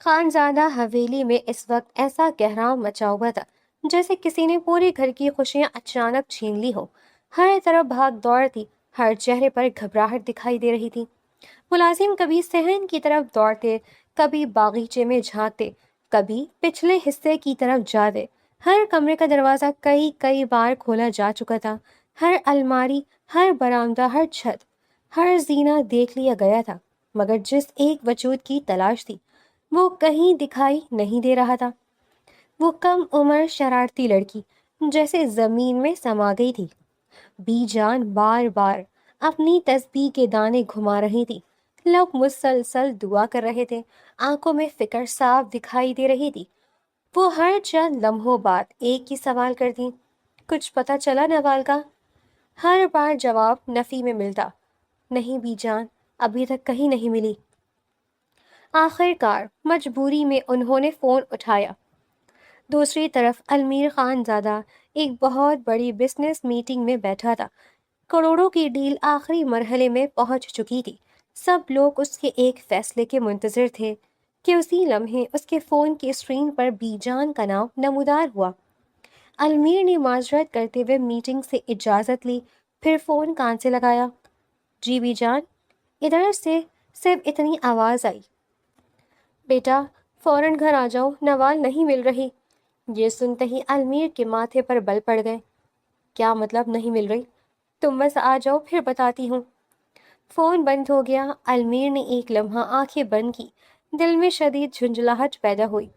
خانزادہ حویلی میں اس وقت ایسا کہرام مچا ہوا تھا جیسے کسی نے پورے گھر کی خوشیاں اچانک چھین لی ہو۔ ہر طرف بھاگ دوڑ تھی، ہر چہرے پر گھبراہٹ دکھائی دے رہی تھی۔ ملازم کبھی صحن کی طرف دوڑتے، کبھی باغیچے میں جھانکتے، کبھی پچھلے حصے کی طرف جاتے۔ ہر کمرے کا دروازہ کئی کئی بار کھولا جا چکا تھا، ہر الماری، ہر برآمدہ، ہر چھت، ہر زینہ دیکھ لیا گیا تھا، مگر جس ایک وجود کی تلاش تھی وہ کہیں دکھائی نہیں دے رہا تھا۔ وہ کم عمر شرارتی لڑکی جیسے زمین میں سما گئی تھی۔ بی جان بار بار اپنی تسبیح کے دانے گھما رہی تھی، لوگ مسلسل دعا کر رہے تھے، آنکھوں میں فکر صاف دکھائی دے رہی تھی۔ وہ ہر چند لمحوں بعد ایک ہی سوال کرتی، کچھ پتہ چلا نوال کا؟ ہر بار جواب نفی میں ملتا، نہیں بی جان، ابھی تک کہیں نہیں ملی۔ آخر کار مجبوری میں انہوں نے فون اٹھایا۔ دوسری طرف المیر خان زادہ ایک بہت بڑی بزنس میٹنگ میں بیٹھا تھا۔ کروڑوں کی ڈیل آخری مرحلے میں پہنچ چکی تھی۔ سب لوگ اس کے ایک فیصلے کے منتظر تھے کہ اسی لمحے اس کے فون کی اسکرین پر بی جان کا نام نمودار ہوا۔ المیر نے معذرت کرتے ہوئے میٹنگ سے اجازت لی، پھر فون کان سے لگایا۔ جی بی جان، ادھر سے صرف اتنی آواز آئی، بیٹا فوراً گھر آ جاؤ، نوال نہیں مل رہی۔ یہ سنتے ہی المیر کے ماتھے پر بل پڑ گئے۔ کیا مطلب نہیں مل رہی؟ تم بس آ جاؤ پھر بتاتی ہوں۔ فون بند ہو گیا۔ المیر نے ایک لمحہ آنکھیں بند کی، دل میں شدید جھنجھلاہٹ پیدا ہوئی۔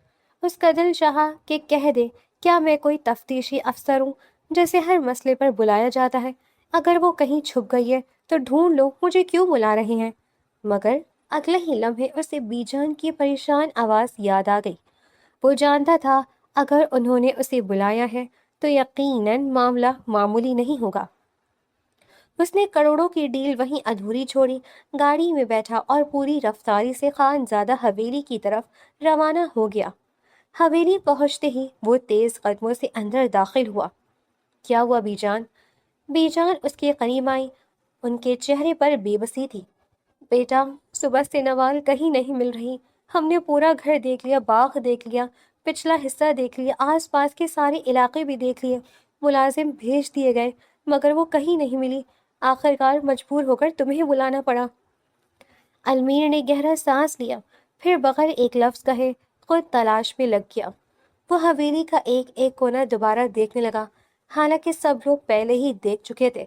اس کا دل چاہا کہ کہہ دے، کیا میں کوئی تفتیشی افسر ہوں جیسے ہر مسئلے پر بلایا جاتا ہے؟ اگر وہ کہیں چھپ گئی ہے تو ڈھونڈ لو، مجھے کیوں بلا رہے ہیں؟ مگر اگلے ہی لمحے اسے بی جان کی پریشان آواز یاد آ گئی۔ وہ جانتا تھا اگر انہوں نے اسے بلایا ہے تو یقیناً معاملہ معمولی نہیں ہوگا۔ اس نے کروڑوں کی ڈیل وہیں ادھوری چھوڑی، گاڑی میں بیٹھا اور پوری رفتاری سے خانزادہ حویلی کی طرف روانہ ہو گیا۔ حویلی پہنچتے ہی وہ تیز قدموں سے اندر داخل ہوا۔ کیا ہوا بی جان؟ بی جان اس کے قریب آئی، ان کے چہرے پر بے بسی تھی۔ بیٹا، صبح سے نوال کہیں نہیں مل رہی۔ ہم نے پورا گھر دیکھ لیا، باغ دیکھ لیا، پچھلا حصہ دیکھ لیا، آس پاس کے سارے علاقے بھی دیکھ لیے، ملازم بھیج دیے گئے، مگر وہ کہیں نہیں ملی۔ آخر کار مجبور ہو کر تمہیں بلانا پڑا۔ المیر نے گہرا سانس لیا، پھر بغیر ایک لفظ کہے خود تلاش میں لگ گیا۔ وہ حویلی کا ایک ایک کونا دوبارہ دیکھنے لگا، حالانکہ سب لوگ پہلے ہی دیکھ چکے تھے۔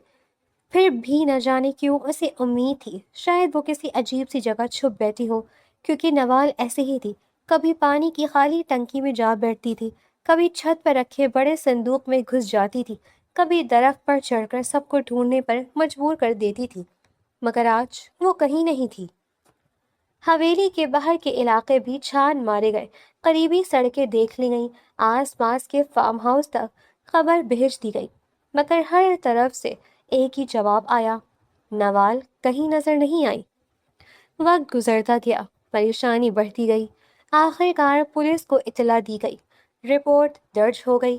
پھر بھی نہ جانے کیوں اسے امید تھی شاید وہ کسی عجیب سی جگہ چھپ بیٹھی ہو، کیونکہ نوال ایسے ہی تھی، کبھی پانی کی خالی ٹنکی میں جا بیٹھتی تھی، کبھی چھت پر رکھے بڑے صندوق میں گھس جاتی تھی، کبھی درخت پر چڑھ کر سب کو ڈھونڈنے پر مجبور کر دیتی تھی، مگر آج وہ کہیں نہیں تھی۔ حویلی کے باہر کے علاقے بھی چھان مارے گئے، قریبی سڑکیں دیکھ لی گئیں، آس پاس کے فارم ہاؤس تک خبر بھیج دی گئی، مگر ہر طرف سے ایک ہی جواب آیا، نوال کہیں نظر نہیں آئی۔ وقت گزرتا گیا، پریشانی بڑھتی گئی۔ آخر کار پولیس کو اطلاع دی گئی، رپورٹ درج ہو گئی۔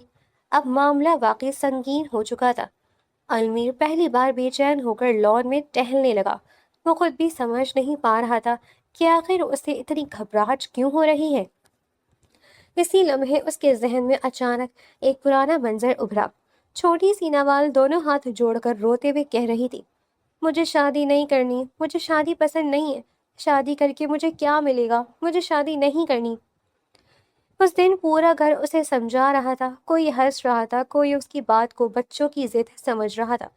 اب معاملہ واقعی سنگین ہو چکا تھا۔ المیر پہلی بار بے چین ہو کر لان میں ٹہلنے لگا۔ وہ خود بھی سمجھ نہیں پا رہا تھا کہ آخر اسے اتنی گھبراہٹ کیوں ہو رہی ہے۔ اسی لمحے اس کے ذہن میں اچانک ایک پرانا منظر ابھرا۔ چھوٹی سی نوال دونوں ہاتھ جوڑ کر روتے ہوئے کہہ رہی تھی، مجھے شادی نہیں کرنی، مجھے شادی پسند نہیں ہے، شادی کر کے مجھے کیا ملے گا، مجھے شادی نہیں کرنی۔ اس دن پورا گھر اسے سمجھا رہا تھا، کوئی ہنس رہا تھا، کوئی اس کی بات کو بچوں کی ضد سمجھ رہا تھا،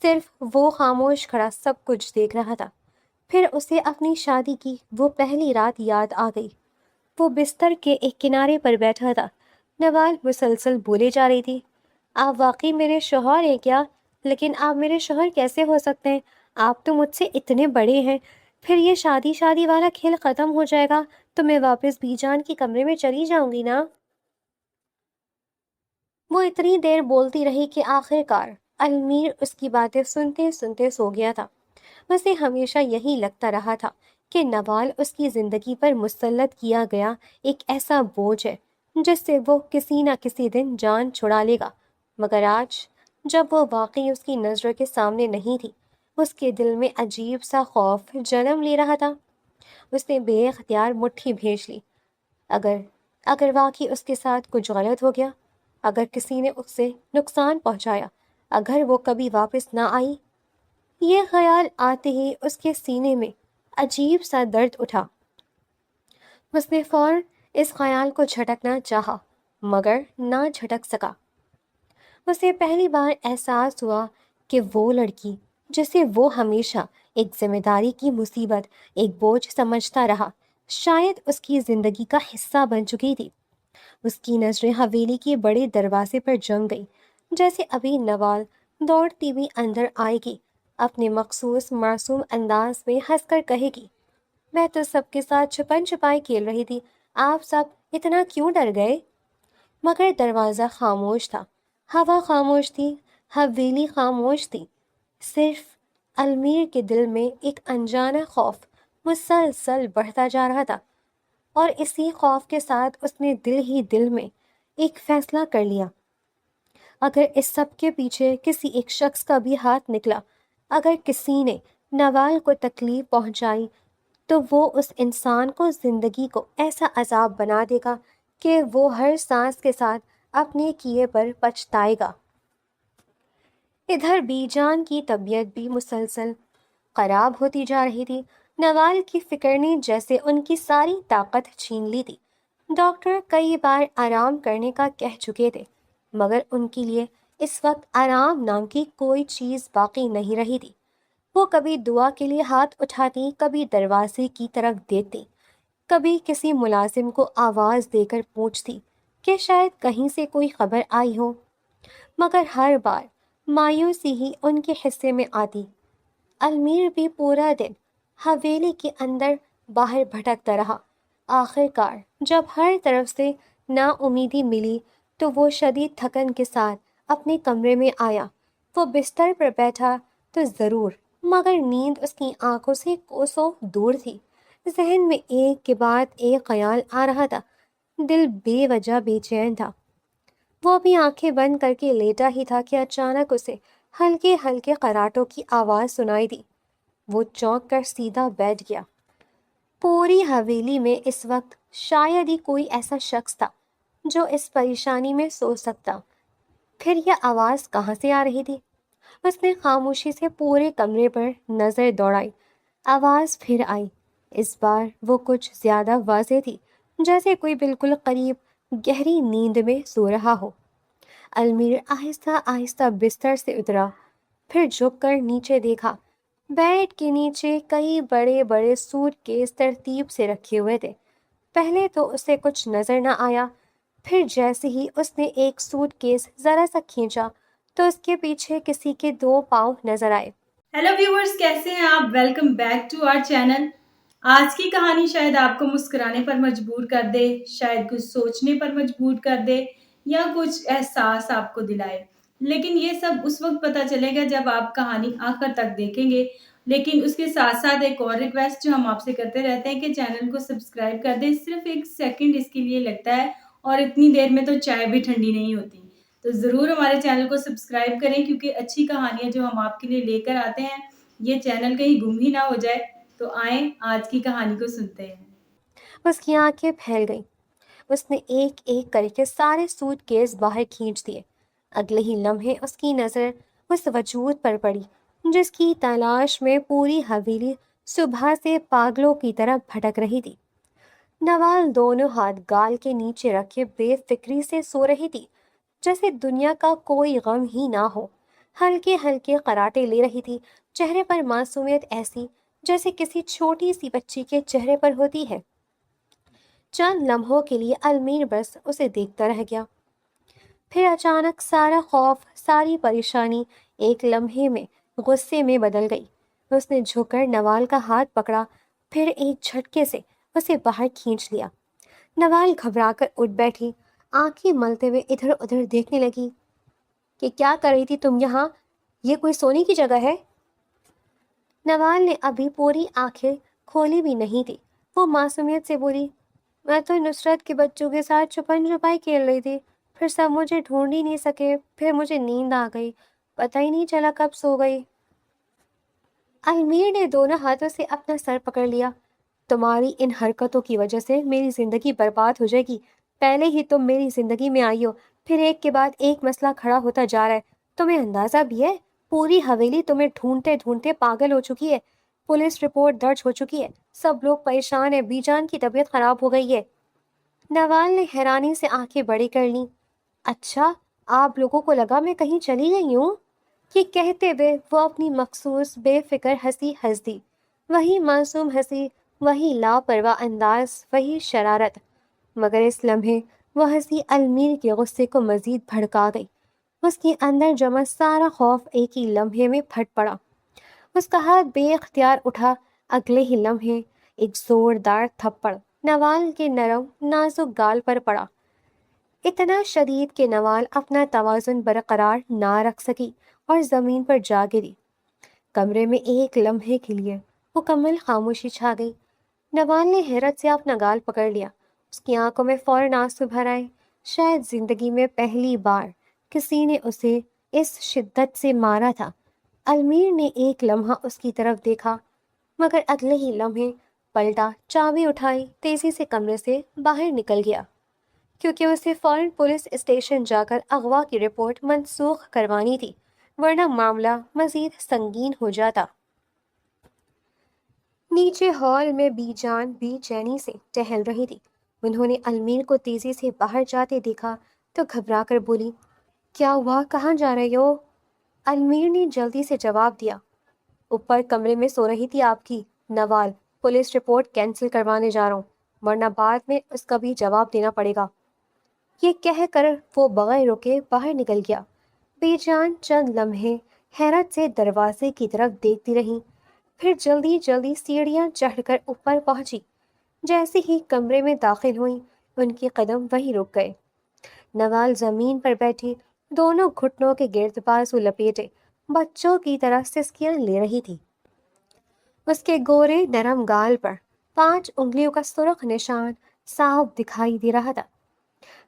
صرف وہ خاموش کھڑا سب کچھ دیکھ رہا تھا۔ پھر اسے اپنی شادی کی وہ پہلی رات یاد آ گئی۔ وہ بستر کے ایک کنارے پر بیٹھا تھا، نوال مسلسل بولے جا رہی تھی، آپ واقعی میرے شوہر ہیں کیا؟ لیکن آپ میرے شوہر کیسے ہو سکتے ہیں؟ آپ تو مجھ سے اتنے بڑے ہیں، پھر یہ شادی شادی والا کھیل ختم ہو جائے گا تو میں واپس بی جان کے کمرے میں چلی جاؤں گی نا۔ وہ اتنی دیر بولتی رہی کہ آخر کار المیر اس کی باتیں سنتے سنتے سو گیا تھا۔ اسے ہمیشہ یہی لگتا رہا تھا کہ نوال اس کی زندگی پر مسلط کیا گیا ایک ایسا بوجھ ہے جس سے وہ کسی نہ کسی دن جان چھڑا لے گا، مگر آج جب وہ واقعی اس کی نظر کے سامنے نہیں تھی، اس کے دل میں عجیب سا خوف جنم لے رہا تھا۔ اس نے بے اختیار مٹھی بھیج لی، اگر اگر واقعی اس کے ساتھ کچھ غلط ہو گیا، اگر کسی نے اس سے نقصان پہنچایا، اگر وہ کبھی واپس نہ آئی۔ یہ خیال آتے ہی اس کے سینے میں عجیب سا درد اٹھا۔ اس نے فوراً اس خیال کو جھٹکنا چاہا مگر نہ جھٹک سکا۔ اسے پہلی بار احساس ہوا کہ وہ لڑکی جسے وہ ہمیشہ ایک ذمہ داری کی مصیبت، ایک بوجھ سمجھتا رہا، شاید اس کی زندگی کا حصہ بن چکی تھی۔ اس کی نظریں حویلی کے بڑے دروازے پر جم گئی، جیسے ابھی نوال دوڑتی ہوئی اندر آئے گی، اپنے مخصوص معصوم انداز میں ہنس کر کہے گی، میں تو سب کے ساتھ چھپن چھپائی کھیل رہی تھی، آپ سب اتنا کیوں ڈر گئے؟ مگر دروازہ خاموش تھا، ہوا خاموش تھی، حویلی خاموش تھی۔ صرف المیر کے دل میں ایک انجانا خوف مسلسل بڑھتا جا رہا تھا، اور اسی خوف کے ساتھ اس نے دل ہی دل میں ایک فیصلہ کر لیا۔ اگر اس سب کے پیچھے کسی ایک شخص کا بھی ہاتھ نکلا، اگر کسی نے نوال کو تکلیف پہنچائی، تو وہ اس انسان کو زندگی کو ایسا عذاب بنا دے گا کہ وہ ہر سانس کے ساتھ اپنے کیے پر پچھتائے گا۔ ادھر بی جان کی طبیعت بھی مسلسل خراب ہوتی جا رہی تھی۔ نوال کی فکر نے جیسے ان کی ساری طاقت چھین لی تھی۔ ڈاکٹر کئی بار آرام کرنے کا کہہ چکے تھے، مگر ان کے لیے اس وقت آرام نام کی کوئی چیز باقی نہیں رہی تھی۔ وہ کبھی دعا کے لیے ہاتھ اٹھاتی، کبھی دروازے کی طرف دیکھتی، کبھی کسی ملازم کو آواز دے کر پوچھتی کہ شاید کہیں سے کوئی خبر آئی ہو، مگر ہر بار مایوسی ہی ان کے حصے میں آتی۔ المیر بھی پورا دن حویلی کے اندر باہر بھٹکتا رہا۔ آخر کار جب ہر طرف سے نا امیدی ملی تو وہ شدید تھکن کے ساتھ اپنے کمرے میں آیا۔ وہ بستر پر بیٹھا تو ضرور، مگر نیند اس کی آنکھوں سے کوسوں دور تھی۔ ذہن میں ایک کے بعد ایک خیال آ رہا تھا، دل بے وجہ بے چین تھا۔ وہ بھی آنکھیں بند کر کے لیٹا ہی تھا کہ اچانک اسے ہلکے ہلکے خراٹوں کی آواز سنائی دی۔ وہ چونک کر سیدھا بیٹھ گیا۔ پوری حویلی میں اس وقت شاید ہی کوئی ایسا شخص تھا جو اس پریشانی میں سو سکتا۔ پھر یہ آواز کہاں سے آ رہی تھی؟ اس نے خاموشی سے پورے کمرے پر نظر دوڑائی۔ آواز پھر آئی۔ اس بار وہ کچھ زیادہ واضح تھی، جیسے کوئی بالکل قریب گہری نیند میں سو رہا ہو۔ المیر آہستہ آہستہ بستر سے اترا، پھر جھک کر نیچے دیکھا۔ بیڈ کے نیچے کئی بڑے بڑے سوٹ کیس ترتیب سے رکھے ہوئے تھے۔ پہلے تو اسے کچھ نظر نہ آیا، پھر جیسے ہی اس نے ایک سوٹ کیس ذرا سا کھینچا تو اس کے پیچھے کسی کے 2 پاؤں نظر آئے۔ ہیلو ویورز، کیسے ہیں آپ؟ Welcome back to our channel. آج کی کہانی شاید آپ کو مسکرانے پر مجبور کر دے، شاید کچھ سوچنے پر مجبور کر دے، یا کچھ احساس آپ کو دلائے، لیکن یہ سب اس وقت پتہ چلے گا جب آپ کہانی آخر تک دیکھیں گے۔ لیکن اس کے ساتھ ساتھ ایک اور ریکویسٹ جو ہم آپ سے کرتے رہتے ہیں کہ چینل کو سبسکرائب کر دیں۔ صرف 1 سیکنڈ اس کے لیے لگتا ہے، اور اتنی دیر میں تو چائے بھی ٹھنڈی نہیں ہوتی۔ تو ضرور ہمارے چینل کو سبسکرائب کریں، کیونکہ اچھی کہانیاں جو ہم آپ کے لیے لے کر آتے ہیں، یہ چینل کہیں گم ہی نہ ہو جائے۔ تو آئیں آج کی کہانی کو سنتے ہیں۔ اس کی آنکھیں پھیل گئیں۔ اس نے ایک ایک کر کے سارے سوٹ کیس باہر کھینچ دیے۔ اگلے ہی لمحے اس کی نظر اس وجود پر پڑی جس کی تلاش میں پوری حویلی صبح سے پاگلوں کی طرح بھٹک رہی تھی۔ نوال دونوں ہاتھ گال کے نیچے رکھے بے فکری سے سو رہی تھی، جیسے دنیا کا کوئی غم ہی نہ ہو۔ ہلکے ہلکے خراٹے لے رہی تھی، چہرے پر معصومیت ایسی جیسے کسی چھوٹی سی بچی کے چہرے پر ہوتی ہے۔ چند لمحوں کے لیے المیر بس اسے دیکھتا رہ گیا، پھر اچانک سارا خوف، ساری پریشانی ایک لمحے میں غصے میں بدل گئی۔ اس نے جھک کر نوال کا ہاتھ پکڑا، پھر ایک جھٹکے سے اسے باہر کھینچ لیا۔ نوال گھبرا کر اٹھ بیٹھی، آنکھیں ملتے ہوئے ادھر ادھر دیکھنے لگی کہ کیا کر رہی تھی تم یہاں؟ یہ کوئی سونے کی جگہ ہے؟ نوال نے ابھی پوری آنکھیں کھولی بھی نہیں تھی۔ وہ معصومیت سے بولی، میں تو نصرت کے بچوں کے ساتھ چھپن چھپائی کھیل رہی تھی، پھر سب مجھے ڈھونڈ ہی نہیں سکے، پھر مجھے نیند آ گئی، پتہ ہی نہیں چلا کب سو گئی۔ المیر نے دونوں ہاتھوں سے اپنا سر پکڑ لیا۔ تمہاری ان حرکتوں کی وجہ سے میری زندگی برباد ہو جائے گی. پہلے ہی تم میری زندگی میں آئی ہو، پھر ایک کے بعد ایک مسئلہ کھڑا ہوتا جا رہا ہے. تمہیں اندازہ بھی ہے پوری حویلی تمہیں ڈھونڈتے ڈھونڈتے پاگل ہو چکی ہے. پولیس رپورٹ درج ہو چکی ہے، سب لوگ پریشان ہیں، بی جان کی طبیعت خراب ہو گئی ہے. نوال نے حیرانی سے آنکھیں بڑی کر لیں. اچھا، آپ لوگوں کو لگا میں کہیں چلی گئی ہوں؟ یہ کہتے ہوئے وہ اپنی مخصوص بے فکر ہنسی ہنس دی. وہی معصوم ہنسی، وہی لاپرواہ انداز، وہی شرارت. مگر اس لمحے وہ ہنسی المیر کے غصے کو مزید بھڑکا گئی. اس کے اندر جمع سارا خوف ایک ہی لمحے میں پھٹ پڑا. اس کا ہاتھ بے اختیار اٹھا. اگلے ہی لمحے ایک زوردار تھپڑ نوال کے نرم نازک گال پر پڑا، اتنا شدید کہ نوال اپنا توازن برقرار نہ رکھ سکی اور زمین پر جا گری. کمرے میں ایک لمحے کے لیے مکمل خاموشی چھا گئی. نوال نے حیرت سے اپنا گال پکڑ لیا. اس کی آنکھوں میں فوراً آنسو بھر آئے. شاید زندگی میں پہلی بار کسی نے اسے اس شدت سے مارا تھا. المیر نے ایک لمحہ اس کی طرف دیکھا، مگر اگلے ہی لمحے پلٹا، چابی اٹھائی، تیزی سے کمرے سے باہر نکل گیا، کیونکہ اسے فوراً پولیس اسٹیشن جا کر اغوا کی رپورٹ منسوخ کروانی تھی، ورنہ معاملہ مزید سنگین ہو جاتا. نیچے ہال میں بی جان بے چینی سے ٹہل رہی تھی. انہوں نے المیر کو تیزی سے باہر جاتے دیکھا تو گھبرا کر بولی، کیا ہوا، کہاں جا رہے ہو؟ المیر نے جلدی سے جواب دیا، اوپر کمرے میں سو رہی تھی آپ کی نوال، پولیس رپورٹ کینسل کروانے جا رہا ہوں، ورنہ بعد میں اس کا بھی جواب دینا پڑے گا. یہ کہہ کر وہ بغیر رکے باہر نکل گیا. بے جان چند لمحے حیرت سے دروازے کی طرف دیکھتی رہی، پھر جلدی جلدی سیڑھیاں چڑھ کر اوپر پہنچی. جیسے ہی کمرے میں داخل ہوئیں ان کے قدم وہیں رک گئے. نوال زمین پر بیٹھی دونوں گھٹنوں کے گرد بازو لپیٹے بچوں کی طرح سسکیاں لے رہی تھی. اس کے گورے نرم گال پر 5 انگلیوں کا سرخ نشان صاف دکھائی دے رہا تھا.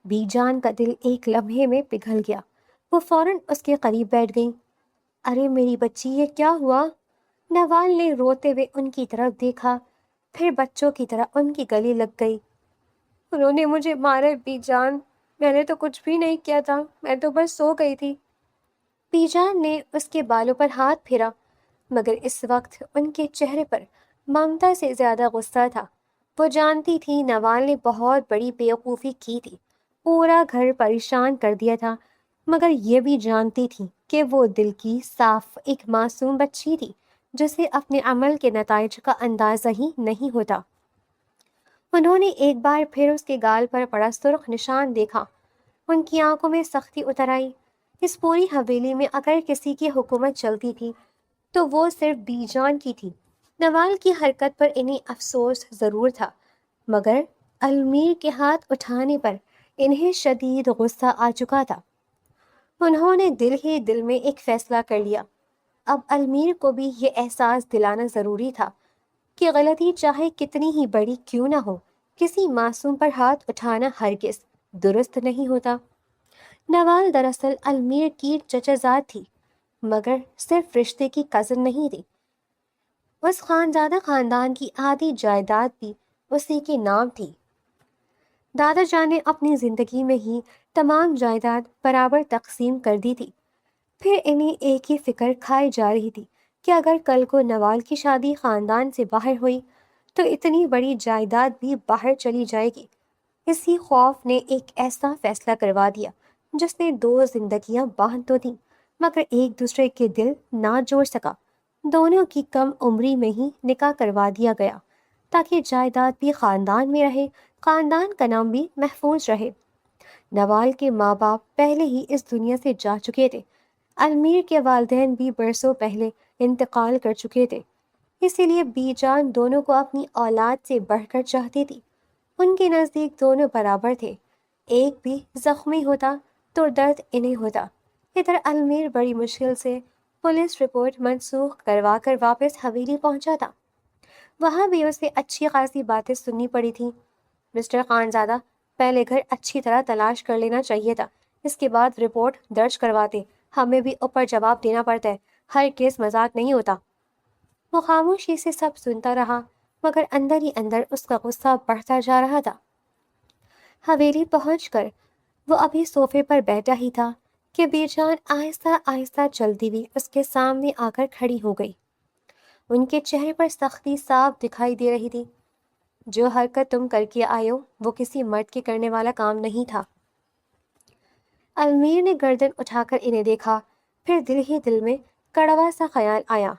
بی جان کا دل ایک لمحے میں پگھل گیا. وہ فوراً اس کے قریب بیٹھ گئی. ارے میری بچی، یہ کیا ہوا؟ نوال نے روتے ہوئے ان کی طرف دیکھا، پھر بچوں کی طرح ان کی گلے لگ گئی. انہوں نے مجھے مارا بی جان، میں نے تو کچھ بھی نہیں کیا تھا، میں تو بس سو گئی تھی. بی جان نے اس کے بالوں پر ہاتھ پھیرا، مگر اس وقت ان کے چہرے پر ممتا سے زیادہ غصہ تھا. وہ جانتی تھی نوال نے بہت بڑی بیوقوفی کی تھی، پورا گھر پریشان کر دیا تھا، مگر یہ بھی جانتی تھی کہ وہ دل کی صاف ایک معصوم بچی تھی جسے اپنے عمل کے نتائج کا اندازہ ہی نہیں ہوتا. انہوں نے ایک بار پھر اس کے گال پر پڑا سرخ نشان دیکھا. ان کی آنکھوں میں سختی اتر آئی. اس پوری حویلی میں اگر کسی کی حکومت چلتی تھی تو وہ صرف بی جان کی تھی. نوال کی حرکت پر انہیں افسوس ضرور تھا، مگر المیر کے ہاتھ اٹھانے پر انہیں شدید غصہ آ چکا تھا. انہوں نے دل ہی دل میں ایک فیصلہ کر لیا. اب المیر کو بھی یہ احساس دلانا ضروری تھا کہ غلطی چاہے کتنی ہی بڑی کیوں نہ ہو، کسی معصوم پر ہاتھ اٹھانا ہرگز درست نہیں ہوتا. نوال دراصل المیر کی چچزاد تھی، مگر صرف رشتے کی کزن نہیں تھی. اس خانزادہ خاندان کی آدھی جائیداد بھی اسی کے نام تھی. دادا جان نے اپنی زندگی میں ہی تمام جائیداد برابر تقسیم کر دی تھی. پھر انہیں ایک ہی فکر کھائی جا رہی تھی کہ اگر کل کو نوال کی شادی خاندان سے باہر ہوئی تو اتنی بڑی جائیداد بھی باہر چلی جائے گی. اسی خوف نے ایک ایسا فیصلہ کروا دیا جس نے 2 زندگیاں باندھ تو دیں، مگر ایک دوسرے کے دل نہ جوڑ سکا. دونوں کی کم عمری میں ہی نکاح کروا دیا گیا تاکہ جائیداد بھی خاندان میں رہے، خاندان کا نام بھی محفوظ رہے. نوال کے ماں باپ پہلے ہی اس دنیا سے جا چکے تھے. المیر کے والدین بھی برسوں پہلے انتقال کر چکے تھے. اسی لیے بی جان دونوں کو اپنی اولاد سے بڑھ کر چاہتی تھی. ان کے نزدیک دونوں برابر تھے. ایک بھی زخمی ہوتا تو درد انہیں ہوتا. ادھر المیر بڑی مشکل سے پولیس رپورٹ منسوخ کروا کر واپس حویلی پہنچا تھا. وہاں بھی اسے اچھی خاصی باتیں سننی پڑی تھیں. مسٹر خانزادہ، پہلے گھر اچھی طرح تلاش کر لینا چاہیے تھا، اس کے بعد رپورٹ درج کرواتے. ہمیں بھی اوپر جواب دینا پڑتا ہے، ہر کیس مذاق نہیں ہوتا. وہ خاموشی سے سب سنتا رہا، مگر اندر ہی اندر اس کا غصہ بڑھتا جا رہا تھا۔ حویلی پہنچ کر وہ ابھی صوفے پر بیٹھا ہی تھا کہ بی جان آہستہ آہستہ چلتی ہوئی اس کے سامنے آ کر کھڑی ہو گئی۔ ان کے چہرے پر سختی صاف دکھائی دے رہی تھی۔ جو حرکت تم کر کے آئے ہو وہ کسی مرد کے کرنے والا کام نہیں تھا۔ المیر نے گردن اٹھا کر انہیں دیکھا، پھر دل ہی دل میں کڑوا سا خیال آیا،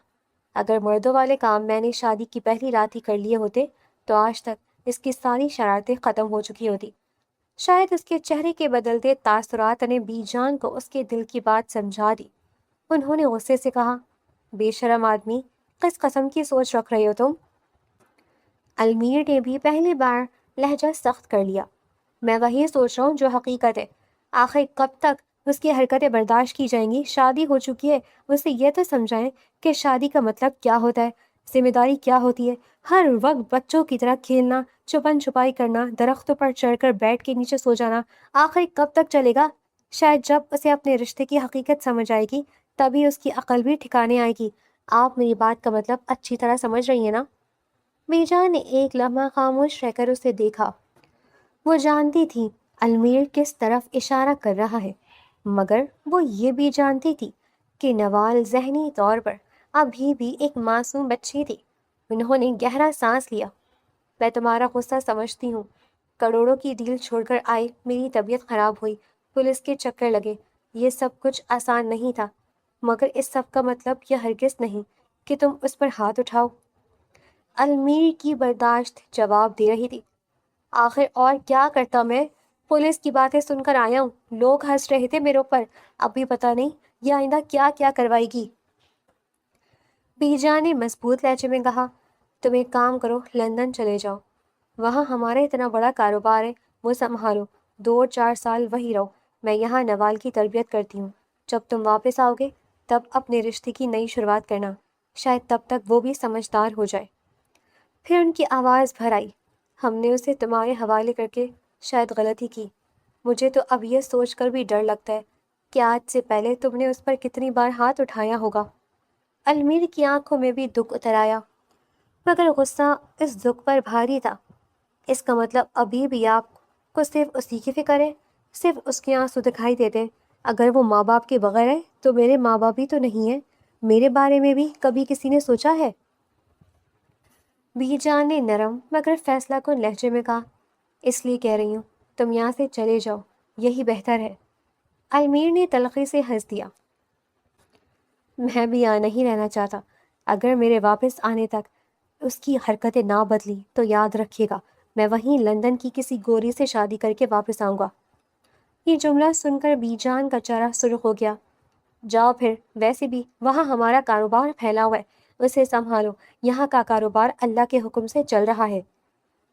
اگر مردوں والے کام میں نے شادی کی پہلی رات ہی کر لیے ہوتے تو آج تک اس کی ساری شرارتیں ختم ہو چکی ہوتی۔ شاید اس کے چہرے کے بدلتے تاثرات نے بی جان کو اس کے دل کی بات سمجھا دی۔ انہوں نے غصے سے کہا، بے شرم آدمی، کس قسم کی سوچ رکھ رہے ہو تم؟ المیر نے بھی پہلی بار لہجہ سخت کر لیا، میں وہی سوچ رہا ہوں جو حقیقت ہے۔ آخر کب تک اس کی حرکتیں برداشت کی جائیں گی؟ شادی ہو چکی ہے، اسے یہ تو سمجھائیں کہ شادی کا مطلب کیا ہوتا ہے، ذمہ داری کیا ہوتی ہے۔ ہر وقت بچوں کی طرح کھیلنا، چھپن چھپائی کرنا، درختوں پر چڑھ کر بیٹ کے نیچے سو جانا، آخر کب تک چلے گا؟ شاید جب اسے اپنے رشتے کی حقیقت سمجھ آئے گی تبھی اس کی عقل بھی ٹھکانے آئے گی۔ آپ میری بات کا مطلب اچھی طرح سمجھ رہی ہیں نا؟ میجان نے ایک لمحہ خاموش رہ کر اسے دیکھا۔ وہ جانتی تھی المیر کس طرف اشارہ کر رہا ہے، مگر وہ یہ بھی جانتی تھی کہ نوال ذہنی طور پر ابھی بھی ایک معصوم بچی تھی۔ انہوں نے گہرا سانس لیا۔ میں تمہارا غصہ سمجھتی ہوں، کروڑوں کی ڈیل چھوڑ کر آئے، میری طبیعت خراب ہوئی، پولیس کے چکر لگے، یہ سب کچھ آسان نہیں تھا، مگر اس سب کا مطلب یہ ہرگز نہیں کہ تم اس پر ہاتھ اٹھاؤ۔ المیر کی برداشت جواب دے رہی تھی، آخر اور کیا کرتا میں؟ پولیس کی باتیں سن کر آیا ہوں، لوگ ہنس رہے تھے میرے اوپر، ابھی پتہ نہیں یہ آئندہ کیا کیا کروائے گی۔ بیجا نے مضبوط لہجے میں کہا، تم ایک کام کرو، لندن چلے جاؤ، وہاں ہمارا اتنا بڑا کاروبار ہے، وہ سنبھالو، 2-4 سال وہی رہو، میں یہاں نوال کی تربیت کرتی ہوں، جب تم واپس آؤ گے تب اپنے رشتے کی نئی شروعات کرنا، شاید تب تک وہ بھی سمجھدار ہو جائے۔ پھر ان کی آواز بھر آئی، ہم نے اسے تمہارے حوالے کر کے شاید غلطی کی، مجھے تو اب یہ سوچ کر بھی ڈر لگتا ہے کہ آج سے پہلے تم نے اس پر کتنی بار ہاتھ اٹھایا ہوگا۔ المیر کی آنکھوں میں بھی دکھ اتر آیا، مگر غصہ اس دکھ پر بھاری تھا۔ اس کا مطلب ابھی بھی آپ کو صرف اسی کی فکر ہے، صرف اس کے آنسو دکھائی دیتے ہیں۔ اگر وہ ماں باپ کے بغیر ہے تو میرے ماں باپ بھی تو نہیں ہیں، میرے بارے میں بھی کبھی کسی نے سوچا ہے؟ بی جان نے نرم مگر فیصلہ کن لہجے میں کہا، اس لیے کہہ رہی ہوں تم یہاں سے چلے جاؤ، یہی بہتر ہے۔ المیر نے تلخی سے ہنس دیا، میں بھی یہاں نہیں رہنا چاہتا، اگر میرے واپس آنے تک اس کی حرکتیں نہ بدلی تو یاد رکھیے گا میں وہیں لندن کی کسی گوری سے شادی کر کے واپس آؤں گا۔ یہ جملہ سن کر بی جان کا چہرہ سرخ ہو گیا۔ جاؤ پھر، ویسے بھی وہاں ہمارا کاروبار پھیلا ہوا ہے، اسے سنبھالو، یہاں کا کاروبار اللہ کے حکم سے چل رہا ہے۔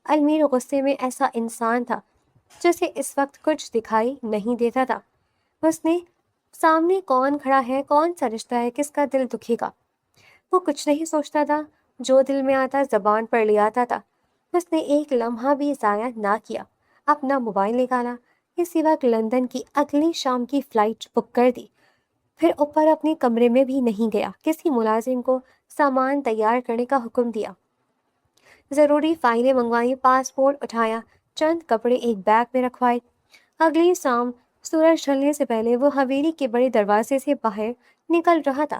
المیر غصے میں ایسا انسان تھا جسے اس وقت کچھ دکھائی نہیں دیتا تھا۔ اس نے سامنے کون کھڑا ہے، کون سا رشتہ ہے، کس کا دل دکھے گا، وہ کچھ نہیں سوچتا تھا، جو دل میں آتا زبان پر لے آتا تھا۔ اس نے ایک لمحہ بھی ضائع نہ کیا، اپنا موبائل نکالا، اسی وقت لندن کی اگلی شام کی فلائٹ بک کر دی، پھر اوپر اپنے کمرے میں بھی نہیں گیا، کسی ملازم کو سامان تیار کرنے کا حکم دیا، ضروری فائلیں منگوائی، پاسپورٹ اٹھایا، چند کپڑے ایک بیگ میں رکھوائے۔ اگلی شام سورج ڈھلنے سے پہلے وہ حویلی کے بڑے دروازے سے باہر نکل رہا تھا۔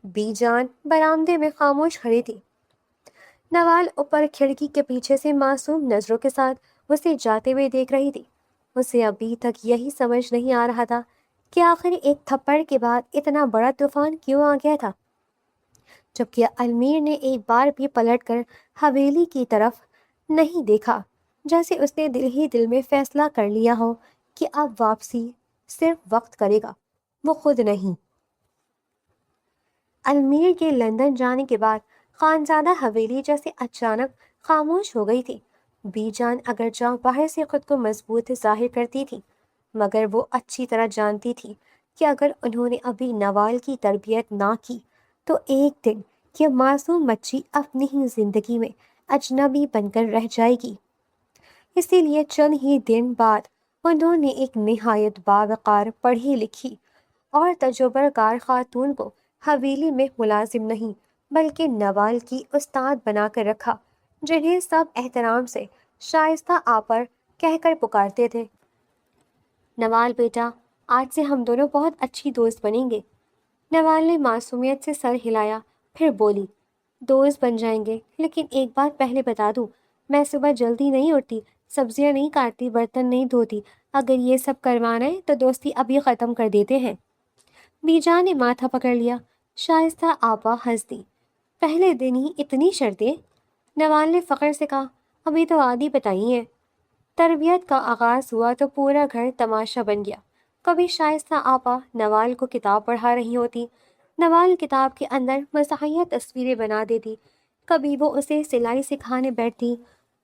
بی جان برآمدے میں خاموش کھڑی تھی۔ نوال اوپر کھڑکی کے پیچھے سے معصوم نظروں کے ساتھ اسے جاتے ہوئے دیکھ رہی تھی۔ اسے ابھی تک یہی سمجھ نہیں آ رہا تھا کہ آخر ایک تھپڑ کے بعد اتنا بڑا طوفان کیوں آ گیا تھا، جبکہ المیر نے ایک بار بھی پلٹ کر حویلی کی طرف نہیں دیکھا، جیسے اس نے دل ہی دل میں فیصلہ کر لیا ہو کہ اب واپسی صرف وقت کرے گا، وہ خود نہیں۔ المیر کے لندن جانے کے بعد خانزادہ حویلی جیسے اچانک خاموش ہو گئی تھی۔ بی جان اگرچہ باہر سے خود کو مضبوط ظاہر کرتی تھی، مگر وہ اچھی طرح جانتی تھی کہ اگر انہوں نے ابھی نوال کی تربیت نہ کی تو ایک دن یہ معصوم بچی اپنی ہی زندگی میں اجنبی بن کر رہ جائے گی۔ اسی لیے چند ہی دن بعد انہوں نے ایک نہایت باوقار پڑھی لکھی اور تجربہ کار خاتون کو حویلی میں ملازم نہیں بلکہ نوال کی استاد بنا کر رکھا۔ جنہیں سب احترام سے شائستہ آپر کہہ کر پکارتے تھے۔ نوال بیٹا، آج سے ہم دونوں بہت اچھی دوست بنیں گے۔ نوال نے معصومیت سے سر ہلایا، پھر بولی، دوست بن جائیں گے، لیکن ایک بات پہلے بتا دوں، میں صبح جلدی نہیں اٹھتی، سبزیاں نہیں کاٹتی، برتن نہیں دھوتی۔ اگر یہ سب کروانا ہے تو دوستی ابھی ختم کر دیتے ہیں۔ بی جان نے ماتھا پکڑ لیا۔ شائستہ آپا ہنس دی۔ پہلے دن ہی اتنی شرطیں؟ نوال نے فخر سے کہا، ابھی تو آدھی بتائی ہیں۔ تربیت کا آغاز ہوا تو پورا گھر تماشا بن گیا۔ کبھی شائستہ آپا نوال کو کتاب پڑھا رہی ہوتی، نوال کتاب کے اندر مزاحیہ تصویریں بنا دیتی۔ کبھی وہ اسے سلائی سکھانے بیٹھتی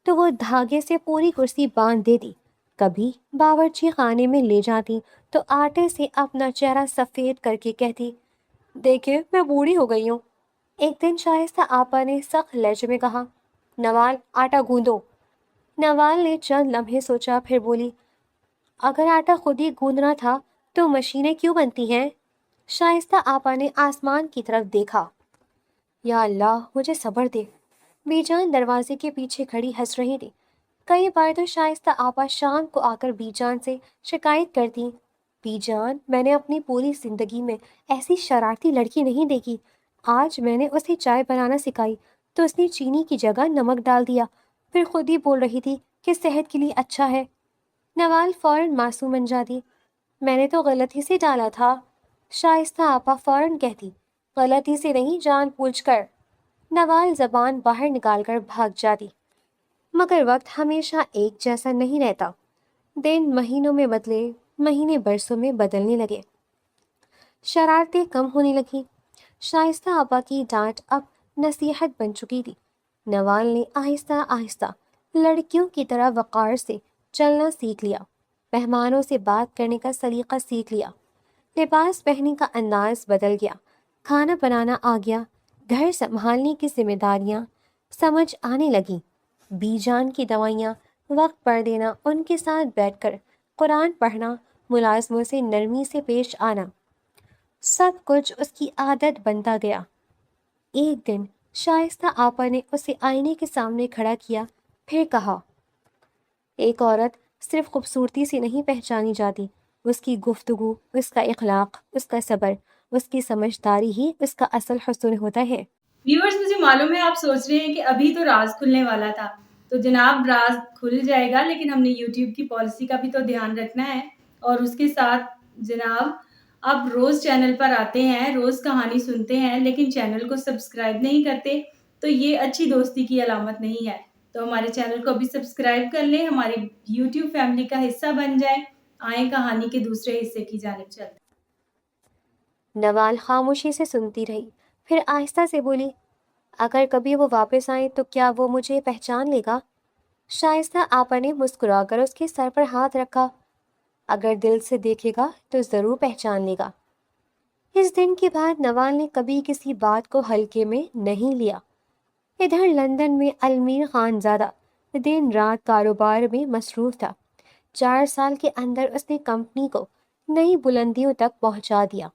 تو وہ دھاگے سے پوری کرسی باندھ دیتی۔ کبھی باورچی خانے میں لے جاتی تو آٹے سے اپنا چہرہ سفید کر کے کہتی، دیکھیں میں بوڑھی ہو گئی ہوں۔ ایک دن شائستہ آپا نے سخت لہجے میں کہا، نوال آٹا گوندو۔ نوال نے چند لمحے سوچا، پھر بولی، اگر آٹا خود ہی گوندنا تھا تو مشینیں کیوں بنتی ہیں؟ شائستہ آپا نے آسمان کی طرف دیکھا۔ یا اللہ مجھے صبر دے۔ بی جان دروازے کے پیچھے کھڑی ہنس رہی تھی۔ کئی بار تو شائستہ آپا شام کو آ کر بی جان سے شکایت کرتی، بی جان میں نے اپنی پوری زندگی میں ایسی شرارتی لڑکی نہیں دیکھی۔ آج میں نے اسے چائے بنانا سکھائی تو اس نے چینی کی جگہ نمک ڈال دیا، پھر خود ہی بول رہی تھی کہ صحت کے لیے اچھا ہے۔ نوال فوراً معصوم بن جاتی، میں نے تو غلطی سے ڈالا تھا۔ شائستہ آپا فوراً کہتی، غلطی سے نہیں جان بوجھ کر۔ نوال زبان باہر نکال کر بھاگ جاتی۔ مگر وقت ہمیشہ ایک جیسا نہیں رہتا۔ دن مہینوں میں بدلے، مہینے برسوں میں بدلنے لگے۔ شرارتیں کم ہونے لگیں۔ شائستہ آپا کی ڈانٹ اب نصیحت بن چکی تھی۔ نوال نے آہستہ آہستہ لڑکیوں کی طرح وقار سے چلنا سیکھ لیا، مہمانوں سے بات کرنے کا سلیقہ سیکھ لیا، لباس پہننے کا انداز بدل گیا، کھانا بنانا آ گیا، گھر سنبھالنے کی ذمہ داریاں سمجھ آنے لگیں۔ بی جان کی دوائیاں وقت پر دینا، ان کے ساتھ بیٹھ کر قرآن پڑھنا، ملازموں سے نرمی سے پیش آنا، سب کچھ اس کی عادت بنتا گیا۔ ایک دن شائستہ آپا نے اسے آئینے کے سامنے کھڑا کیا، پھر کہا، ایک عورت صرف خوبصورتی سے نہیں پہچانی جاتی، اس کی گفتگو، اس کا اخلاق، اس کا صبر، اس کی سمجھداری ہی اس کا اصل حسن ہوتا ہے۔ ویورز مجھے معلوم ہے آپ سوچ رہے ہیں کہ ابھی تو راز کھلنے والا تھا، تو جناب راز کھل جائے گا، لیکن ہم نے یوٹیوب کی پالیسی کا بھی تو دھیان رکھنا ہے، اور اس کے ساتھ جناب آپ روز چینل پر آتے ہیں، روز کہانی سنتے ہیں، لیکن چینل کو سبسکرائب نہیں کرتے، تو یہ اچھی دوستی کی علامت نہیں ہے۔ تو ہمارے چینل کو ابھی سبسکرائب کر لیں، ہماری یوٹیوب فیملی کا حصہ بن جائیں۔ آئیں کہانی کے دوسرے حصے کی جانب چلتے ہیں۔ نوال خاموشی سے سنتی رہی، پھر آہستہ سے بولی، اگر کبھی وہ واپس آئیں تو کیا وہ مجھے پہچان لے گا؟ شائستہ آپا نے مسکرا کر اس کے سر پر ہاتھ رکھا، اگر دل سے دیکھے گا تو ضرور پہچان لے گا۔ اس دن کے بعد نوال نے کبھی کسی بات کو ہلکے میں نہیں لیا۔ ادھر لندن میں المیر خان زادہ دن رات کاروبار میں مصروف تھا۔ 4 سال کے اندر اس نے کمپنی کو نئی بلندیوں تک پہنچا دیا،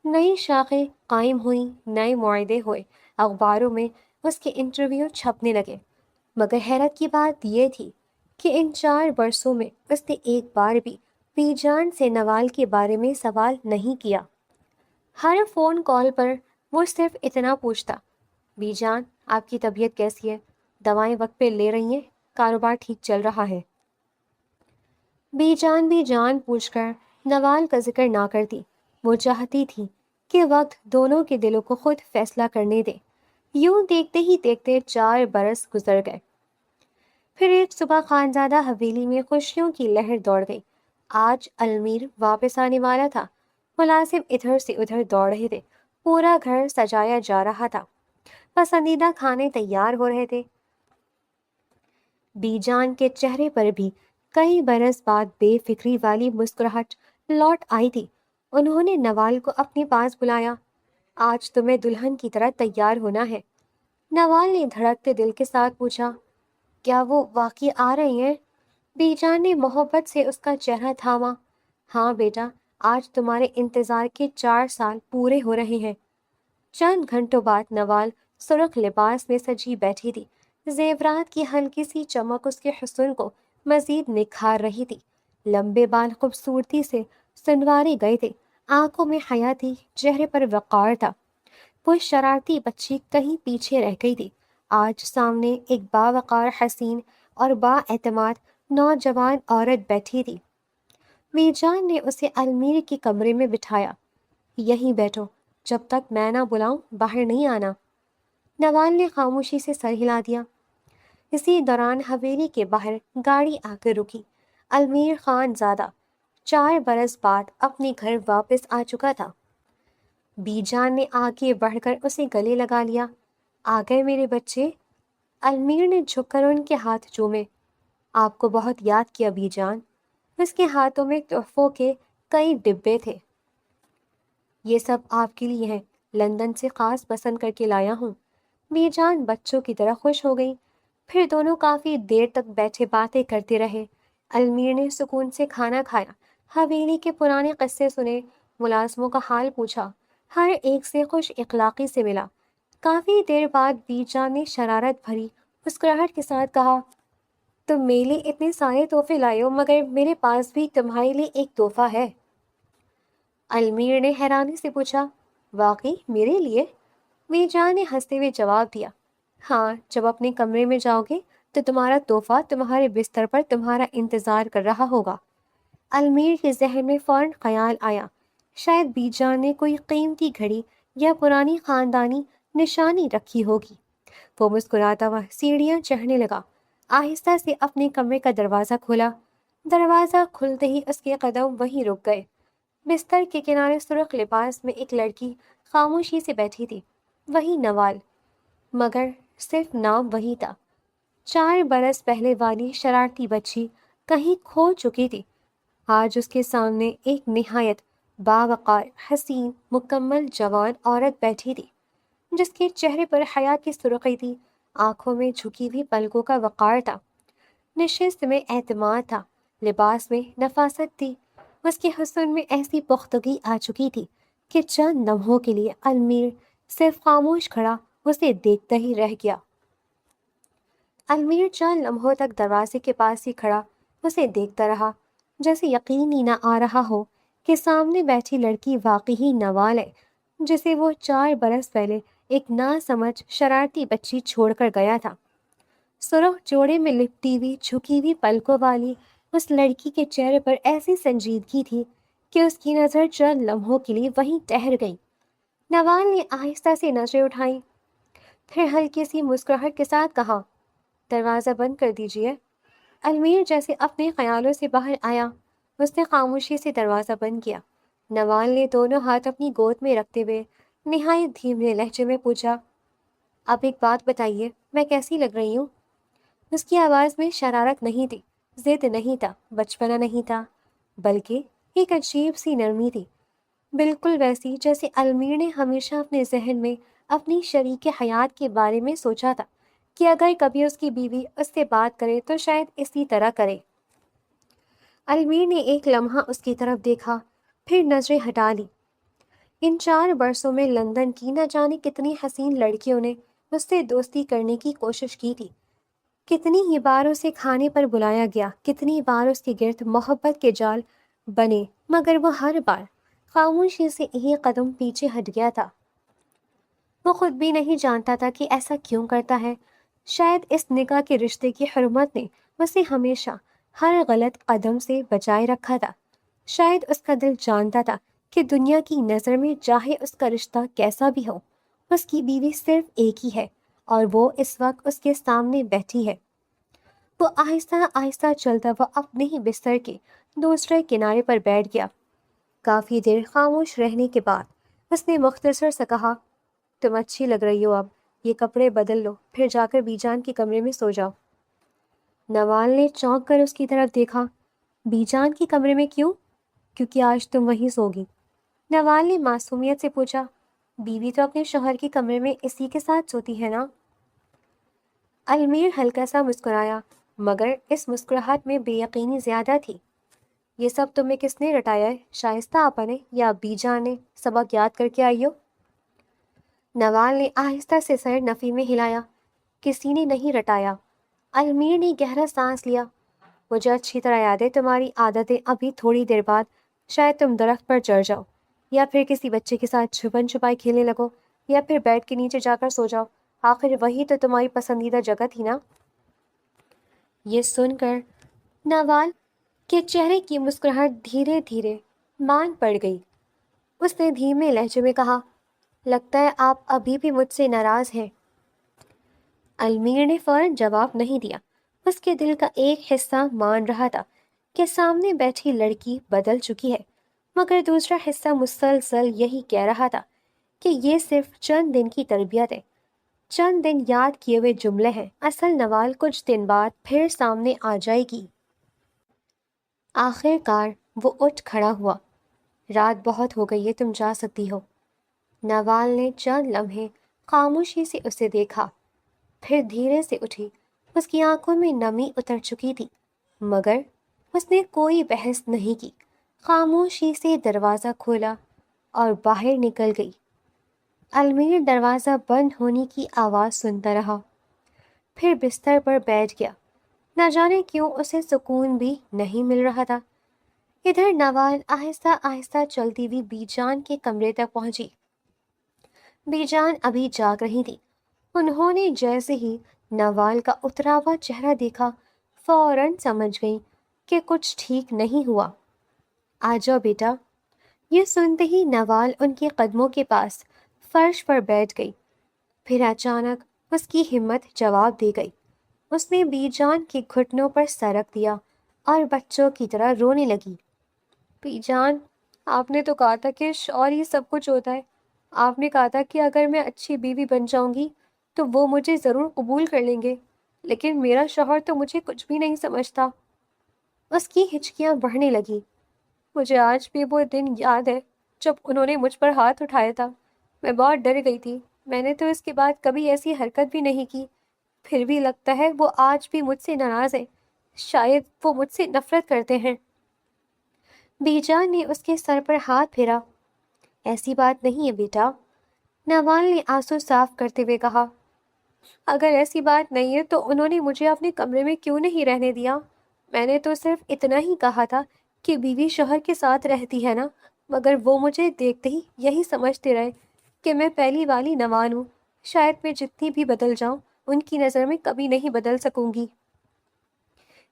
نئی شاخیں قائم ہوئیں، نئے معاہدے ہوئے، اخباروں میں اس کے انٹرویو چھپنے لگے۔ مگر حیرت کی بات یہ تھی کہ ان 4 برسوں میں اس نے ایک بار بھی بی جان سے نوال کے بارے میں سوال نہیں کیا۔ ہر فون کال پر وہ صرف اتنا پوچھتا، بی جان آپ کی طبیعت کیسی ہے؟ دوائیں وقت پہ لے رہی ہیں؟ کاروبار ٹھیک چل رہا ہے؟ بی جان پوچھ کر نوال کا ذکر نہ کرتی۔ وہ چاہتی تھی کہ وقت دونوں کے دلوں کو خود فیصلہ کرنے دے۔ یوں دیکھتے ہی دیکھتے 4 برس گزر گئے۔ پھر ایک صبح خانزادہ حویلی میں خوشیوں کی لہر دوڑ گئی۔ آج المیر واپس آنے والا تھا۔ ملازم ادھر سے ادھر دوڑ رہے تھے، پورا گھر سجایا جا رہا تھا، پسندیدہ کھانے تیار ہو رہے تھے۔ بی جان کے چہرے پر بھی کئی برس بعد بے فکری والی مسکراہٹ لوٹ آئی تھی۔ انہوں نے نوال کو اپنے پاس بلایا، آج تمہیں دلہن کی طرح تیار ہونا ہے۔ نوال نے دھڑکتے دل کے ساتھ پوچھا، کیا وہ واقعی آ رہے ہیں؟ بی جان نے محبت سے اس کا چہرہ تھاما، ہاں بیٹا، آج تمہارے انتظار کے 4 سال پورے ہو رہے ہیں۔ چند گھنٹوں بعد نوال سرخ لباس میں سجی بیٹھی تھی، زیورات کی ہلکی سی چمک اس کے حسن کو مزید نکھار رہی تھی۔ لمبے بال خوبصورتی سے سنوارے گئے تھے، آنکھوں میں حیا تھی، چہرے پر وقار تھا۔ وہ شرارتی بچی کہیں پیچھے رہ گئی تھی، آج سامنے ایک باوقار حسین اور با اعتماد نوجوان عورت بیٹھی تھی۔ میرجان نے اسے المیر کے کمرے میں بٹھایا۔ یہیں بیٹھو، جب تک میں نہ بلاؤں باہر نہیں آنا۔ نوال نے خاموشی سے سر ہلا دیا۔ اسی دوران حویلی کے باہر گاڑی آ کر رکی۔ المیر خان زادہ 4 برس بعد اپنے گھر واپس آ چکا تھا۔ بی جان نے آگے بڑھ کر اسے گلے لگا لیا۔ آ گئے میرے بچے؟ المیر نے جھک کر ان کے ہاتھ چومے۔ آپ کو بہت یاد کیا بی جان۔ اس کے ہاتھوں میں تحفوں کے کئی ڈبے تھے۔ یہ سب آپ کے لیے ہیں، لندن سے خاص پسند کر کے لایا ہوں۔ بی جان بچوں کی طرح خوش ہو گئی۔ پھر دونوں کافی دیر تک بیٹھے باتیں کرتے رہے۔ المیر نے سکون سے کھانا کھایا، حویلی کے پرانے قصے سنے، ملازموں کا حال پوچھا، ہر ایک سے خوش اخلاقی سے ملا۔ کافی دیر بعد بی جان نے شرارت بھری مسکراہٹ کے ساتھ کہا، تم میرے لیے اتنے سارے تحفے لائے ہو، مگر میرے پاس بھی تمہارے لیے ایک تحفہ ہے۔ المیر نے حیرانی سے پوچھا، واقعی میرے لیے؟ بی جان نے ہنستے ہوئے جواب دیا، ہاں، جب اپنے کمرے میں جاؤ گے تو تمہارا تحفہ تمہارے بستر پر تمہارا انتظار کر رہا ہوگا۔ المیر کے ذہن میں فوراً خیال آیا، شاید بی جان نے کوئی قیمتی گھڑی یا پرانی خاندانی نشانی رکھی ہوگی۔ وہ مسکراتا ہوا سیڑھیاں چڑھنے لگا، آہستہ سے اپنے کمرے کا دروازہ کھولا۔ دروازہ کھلتے ہی اس کے قدم وہیں رک گئے۔ بستر کے کنارے سرخ لباس میں ایک لڑکی خاموشی سے بیٹھی تھی، وہی نوال، مگر صرف نام وہی تھا۔ 4 برس پہلے والی شرارتی بچی کہیں کھو چکی تھی، آج اس کے سامنے ایک نہایت باوقار، حسین، مکمل جوان عورت بیٹھی تھی، جس کے چہرے پر حیا کی سرخی تھی، آنکھوں میں جھکی ہوئی پلکوں کا وقار تھا، نشست میں اعتماد تھا، لباس میں نفاست تھی۔ اس کے حسن میں ایسی پختگی آ چکی تھی کہ چند لمحوں کے لیے المیر صرف خاموش کھڑا اسے دیکھتا ہی رہ گیا۔ المیر چند لمحوں تک دروازے کے پاس ہی کھڑا اسے دیکھتا رہا، جیسے یقین ہی نہ آ رہا ہو کہ سامنے بیٹھی لڑکی واقعی نوال ہے، جسے وہ 4 برس پہلے ایک ناسمجھ شرارتی بچی چھوڑ کر گیا تھا۔ سرخ جوڑے میں لپٹی ہوئی جھکی ہوئی پلکوں والی اس لڑکی کے چہرے پر ایسی سنجیدگی تھی کہ اس کی نظر چند لمحوں کے لیے وہیں ٹھہر گئی۔ نوال نے آہستہ سے نظریں اٹھائیں، پھر ہلکی سی مسکراہٹ کے ساتھ کہا، دروازہ بند کر دیجیے۔ المیر جیسے اپنے خیالوں سے باہر آیا، اس نے خاموشی سے دروازہ بند کیا۔ نوال نے دونوں ہاتھ اپنی گود میں رکھتے ہوئے نہایت دھیمے لہجے میں پوچھا، اب ایک بات بتائیے، میں کیسی لگ رہی ہوں؟ اس کی آواز میں شرارت نہیں تھی، ضد نہیں تھا، بچپنا نہیں تھا، بلکہ ایک عجیب سی نرمی تھی، بالکل ویسی جیسے المیر نے ہمیشہ اپنے ذہن میں اپنی شریک حیات کے بارے میں سوچا تھا کہ اگر کبھی اس کی بیوی اس سے بات کرے تو شاید اسی طرح کرے۔ المیر نے ایک لمحہ اس کی طرف دیکھا، پھر نظریں ہٹا لی۔ ان 4 برسوں میں لندن کی نہ جانے کتنی حسین لڑکیوں نے اس سے دوستی کرنے کی کوشش کی تھی، کتنی ہی بار اسے کھانے پر بلایا گیا، کتنی بار اس کے گرد محبت کے جال بنے، مگر وہ ہر بار خاموشی سے ایک قدم پیچھے ہٹ گیا تھا۔ وہ خود بھی نہیں جانتا تھا کہ ایسا کیوں کرتا ہے، شاید اس نکاح کے رشتے کی حرمت نے اسے ہمیشہ ہر غلط قدم سے بچائے رکھا تھا، شاید اس کا دل جانتا تھا کہ دنیا کی نظر میں چاہے اس کا رشتہ کیسا بھی ہو، اس کی بیوی صرف ایک ہی ہے، اور وہ اس وقت اس کے سامنے بیٹھی ہے۔ وہ آہستہ آہستہ چلتا ہوا اپنے ہی بستر کے دوسرے کنارے پر بیٹھ گیا۔ کافی دیر خاموش رہنے کے بعد اس نے مختصر سے کہا، تم اچھی لگ رہی ہو، اب یہ کپڑے بدل لو، پھر جا کر بی جان کے کمرے میں سو جاؤ۔ نوال نے چونک کر اس کی طرف دیکھا، بی جان کے کمرے میں کیوں؟ کیونکہ آج تم وہیں سوگی۔ نوال نے معصومیت سے پوچھا، بیوی تو اپنے شوہر کے کمرے میں اسی کے ساتھ سوتی ہے نا؟ المیر ہلکا سا مسکرایا، مگر اس مسکراہٹ میں بے یقینی زیادہ تھی۔ یہ سب تمہیں کس نے رٹایا ہے، شائستہ آپا نے یا بی جان نے سبق یاد کر کے آئی ہو؟ نوال نے آہستہ سے سر نفی میں ہلایا، کسی نے نہیں رٹایا۔ المیر نے گہرا سانس لیا۔ مجھے اچھی طرح یاد ہے تمہاری عادتیں، ابھی تھوڑی دیر بعد شاید تم درخت پر چڑھ جاؤ، یا پھر کسی بچے کے ساتھ چھپن چھپائی کھیلنے لگو، یا پھر بیڈ کے نیچے جا کر سو جاؤ۔ آخر وہی تو تمہاری پسندیدہ جگہ تھی نا؟ یہ سن کر نوال کے چہرے کی مسکراہٹ دھیرے دھیرے مان پڑ گئی۔ اس نے دھیمے لہجے میں کہا، لگتا ہے آپ ابھی بھی مجھ سے ناراض ہیں۔ المیر نے فوراً جواب نہیں دیا۔ اس کے دل کا ایک حصہ مان رہا تھا کہ سامنے بیٹھی لڑکی بدل چکی ہے، مگر دوسرا حصہ مسلسل یہی کہہ رہا تھا کہ یہ صرف چند دن کی تربیت ہے، چند دن یاد کیے ہوئے جملے ہیں، اصل نوال کچھ دن بعد پھر سامنے آ جائے گی۔ آخر کار وہ اٹھ کھڑا ہوا۔ رات بہت ہو گئی ہے، تم جا سکتی ہو۔ نوال نے چند لمحے خاموشی سے اسے دیکھا، پھر دھیرے سے اٹھی۔ اس کی آنکھوں میں نمی اتر چکی تھی، مگر اس نے کوئی بحث نہیں کی۔ خاموشی سے دروازہ کھولا اور باہر نکل گئی۔ المیر دروازہ بند ہونے کی آواز سنتا رہا، پھر بستر پر بیٹھ گیا۔ نہ جانے کیوں اسے سکون بھی نہیں مل رہا تھا۔ ادھر نوال آہستہ آہستہ چلتی ہوئی بی جان کے کمرے تک پہنچی۔ بی جان ابھی جاگ رہی تھی۔ انہوں نے جیسے ہی نوال کا اترا ہوا چہرہ دیکھا، فوراً سمجھ گئی کہ کچھ ٹھیک نہیں ہوا۔ آ جاؤ بیٹا۔ یہ سنتے ہی نوال ان کے قدموں کے پاس فرش پر بیٹھ گئی۔ پھر اچانک اس کی ہمت جواب دے گئی۔ اس نے بی جان کے گھٹنوں پر سر رکھ دیا اور بچوں کی طرح رونے لگی۔ بی جان، آپ نے تو کہا تھا کہ شوہر ہی سب کچھ ہوتا ہے۔ آپ نے کہا تھا کہ اگر میں اچھی بیوی بن جاؤں گی تو وہ مجھے ضرور قبول کر لیں گے، لیکن میرا شوہر تو مجھے کچھ بھی نہیں سمجھتا۔ اس کی ہچکیاں بڑھنے لگی۔ مجھے آج بھی وہ دن یاد ہے جب انہوں نے مجھ پر ہاتھ اٹھایا تھا۔ میں بہت ڈر گئی تھی۔ میں نے تو اس کے بعد کبھی ایسی حرکت بھی نہیں کی، پھر بھی لگتا ہے وہ آج بھی مجھ سے ناراض ہے۔ شاید وہ مجھ سے نفرت کرتے ہیں۔ بی جان نے اس کے سر پر ہاتھ پھیرا۔ ایسی بات نہیں ہے بیٹا، نوال نے آنسو صاف کرتے ہوئے کہا۔ اگر ایسی بات نہیں ہے تو انہوں نے مجھے اپنے کمرے میں کیوں نہیں رہنے دیا؟ میں نے تو صرف اتنا ہی کہا تھا کہ بیوی شوہر کے ساتھ رہتی ہے نا، مگر وہ مجھے دیکھتے ہی یہی سمجھتے رہے کہ میں پہلی والی نوال ہوں۔ شاید میں جتنی بھی بدل جاؤں، ان کی نظر میں کبھی نہیں بدل سکوں گی۔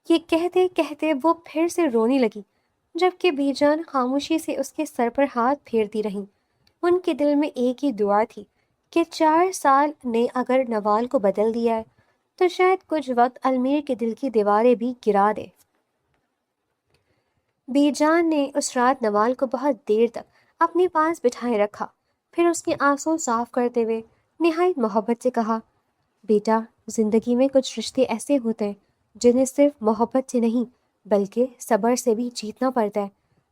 یہ کہتے کہتے وہ پھر سے رونے لگی، جبکہ بی جان خاموشی سے اس کے سر پر ہاتھ پھیرتی رہیں۔ ان کے دل میں ایک ہی دعا تھی کہ 4 سال نے اگر نوال کو بدل دیا ہے تو شاید کچھ وقت المیر کے دل کی دیواریں بھی گرا دے۔ بی جان نے اس رات نوال کو بہت دیر تک اپنے پاس بٹھائے رکھا، پھر اس کے آنسو صاف کرتے ہوئے نہایت محبت سے کہا، بیٹا، زندگی میں کچھ رشتے ایسے ہوتے ہیں جنہیں صرف محبت سے نہیں بلکہ صبر سے بھی جیتنا پڑتا ہے۔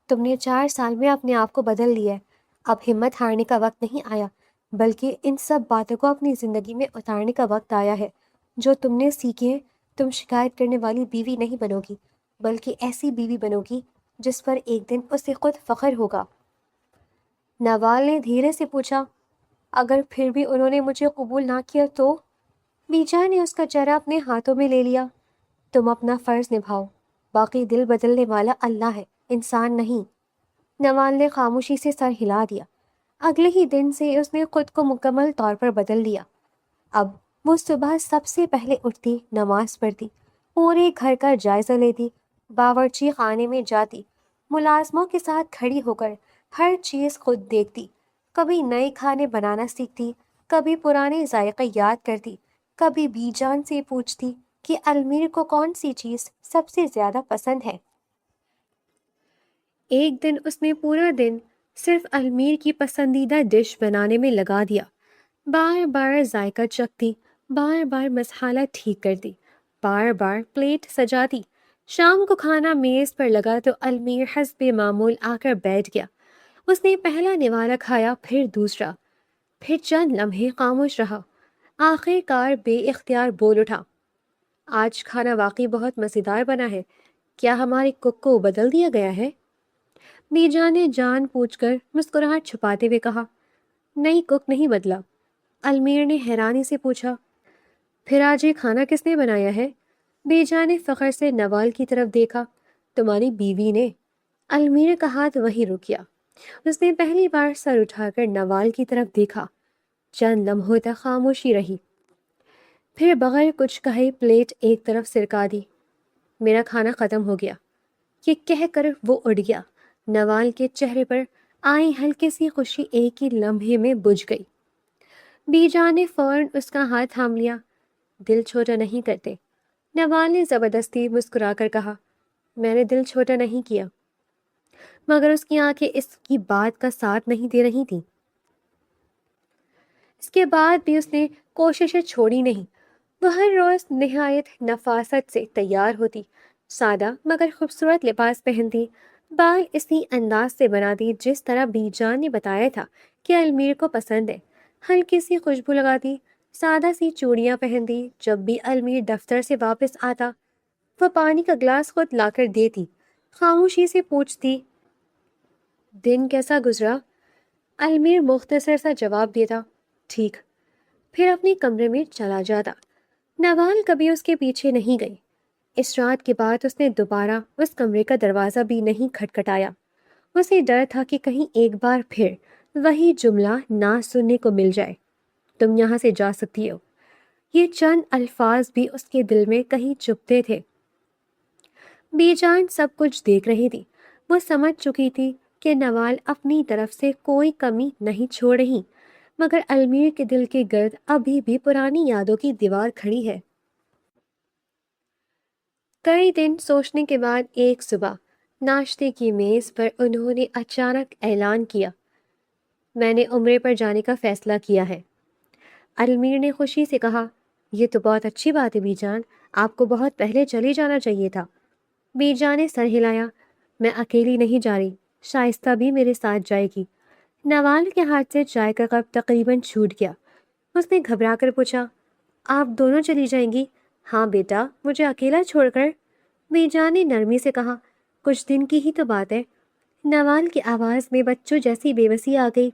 تم نے 4 سال میں اپنے آپ کو بدل لیا ہے۔ اب ہمت ہارنے کا وقت نہیں آیا، بلکہ ان سب باتوں کو اپنی زندگی میں اتارنے کا وقت آیا ہے جو تم نے سیکھے ہیں۔ تم شکایت کرنے والی بیوی نہیں بنو گی، بلکہ ایسی بیوی بنو گی جس پر ایک دن اسے خود فخر ہوگا۔ نوال نے دھیرے سے پوچھا، اگر پھر بھی انہوں نے مجھے قبول نہ کیا تو؟ بیجا نے اس کا چہرہ اپنے ہاتھوں میں لے لیا۔ تم اپنا فرض نبھاؤ، باقی دل بدلنے والا اللہ ہے، انسان نہیں۔ نوال نے خاموشی سے سر ہلا دیا۔ اگلے ہی دن سے اس نے خود کو مکمل طور پر بدل دیا۔ اب وہ صبح سب سے پہلے اٹھتی، نماز پڑھتی، پورے گھر کا جائزہ لیتی، باورچی خانے میں جاتی، ملازموں کے ساتھ کھڑی ہو کر ہر چیز خود دیکھتی، کبھی نئے کھانے بنانا سیکھتی، کبھی پرانے ذائقے یاد کرتی، کبھی بی جان سے پوچھتی کہ المیر کو کون سی چیز سب سے زیادہ پسند ہے۔ ایک دن اس نے پورا دن صرف المیر کی پسندیدہ ڈش بنانے میں لگا دیا، بار بار ذائقہ چکھتی، بار بار مسالہ ٹھیک کرتی، بار بار پلیٹ سجاتی۔ شام کو کھانا میز پر لگا تو المیر حسب معمول آ کر بیٹھ گیا۔ اس نے پہلا نوالہ کھایا، پھر دوسرا، پھر چند لمحے خاموش رہا، آخر کار بے اختیار بول اٹھا، آج کھانا واقعی بہت مزیدار بنا ہے، کیا ہمارے کک کو بدل دیا گیا ہے؟ بیجا نے جان پوچھ کر مسکراہٹ چھپاتے ہوئے کہا، نہیں، کک نہیں بدلا۔ المیر نے حیرانی سے پوچھا، پھر آج یہ کھانا کس نے بنایا ہے؟ بی جان نے فخر سے نوال کی طرف دیکھا۔ تمہاری بیوی نے۔ المیر کا ہاتھ وہیں رک گیا۔ اس نے پہلی بار سر اٹھا کر نوال کی طرف دیکھا۔ چند لمحوں تک خاموشی رہی، پھر بغیر کچھ کہے پلیٹ ایک طرف سرکا دی۔ میرا کھانا ختم ہو گیا، یہ کہہ کر وہ اڑ گیا۔ نوال کے چہرے پر آئی ہلکی سی خوشی ایک ہی لمحے میں بجھ گئی۔ بی جان نے فوراً اس کا ہاتھ تھام لیا۔ دل چھوٹا نہیں کرتے، نوال نے زبردستی مسکرا کر کہا۔ میں نے دل چھوٹا نہیں کیا، مگر اس کی آنکھیں اس کی بات کا ساتھ نہیں دے رہی تھیں۔ اس کے بعد بھی اس نے کوششیں چھوڑی نہیں۔ وہ ہر روز نہایت نفاست سے تیار ہوتی، سادہ مگر خوبصورت لباس پہنتی، بال اسی انداز سے بناتی جس طرح بی جان نے بتایا تھا کہ المیر کو پسند ہے، ہلکی سی خوشبو لگاتی، سادہ سی چوڑیاں پہنتی۔ جب بھی المیر دفتر سے واپس آتا، وہ پانی کا گلاس خود لا کر دیتی، خاموشی سے پوچھتی، دن کیسا گزرا؟ المیر مختصر سا جواب دیتا، ٹھیک، پھر اپنے کمرے میں چلا جاتا۔ نوال کبھی اس کے پیچھے نہیں گئی۔ اس رات کے بعد اس نے دوبارہ اس کمرے کا دروازہ بھی نہیں کھٹکھٹایا۔ اسے ڈر تھا کہ کہیں ایک بار پھر وہی جملہ نہ سننے کو مل جائے، تم یہاں سے جا سکتی ہو۔ یہ چند الفاظ بھی اس کے دل میں کہیں چبھتے تھے۔ بی جان سب کچھ دیکھ رہی تھی، وہ سمجھ چکی تھی کہ نوال اپنی طرف سے کوئی کمی نہیں چھوڑ رہی، مگر المیر کے دل کے گرد ابھی بھی پرانی یادوں کی دیوار کھڑی ہے۔ کئی دن سوچنے کے بعد ایک صبح ناشتے کی میز پر انہوں نے اچانک اعلان کیا، میں نے عمرے پر جانے کا فیصلہ کیا ہے۔ المیر نے خوشی سے کہا، یہ تو بہت اچھی بات ہے بی جان، آپ کو بہت پہلے چلے جانا چاہیے تھا۔ بی جان نے سر ہلایا، میں اکیلی نہیں جا رہی، شائستہ بھی میرے ساتھ جائے گی۔ نوال کے ہاتھ سے چائے کا کپ تقریباً چھوٹ گیا۔ اس نے گھبرا کر پوچھا، آپ دونوں چلی جائیں گی؟ ہاں بیٹا، مجھے اکیلا چھوڑ کر؟ بی جان نے نرمی سے کہا، کچھ دن کی ہی تو بات ہے۔ نوال کی آواز میں بچوں جیسی بے بسی آ گئی۔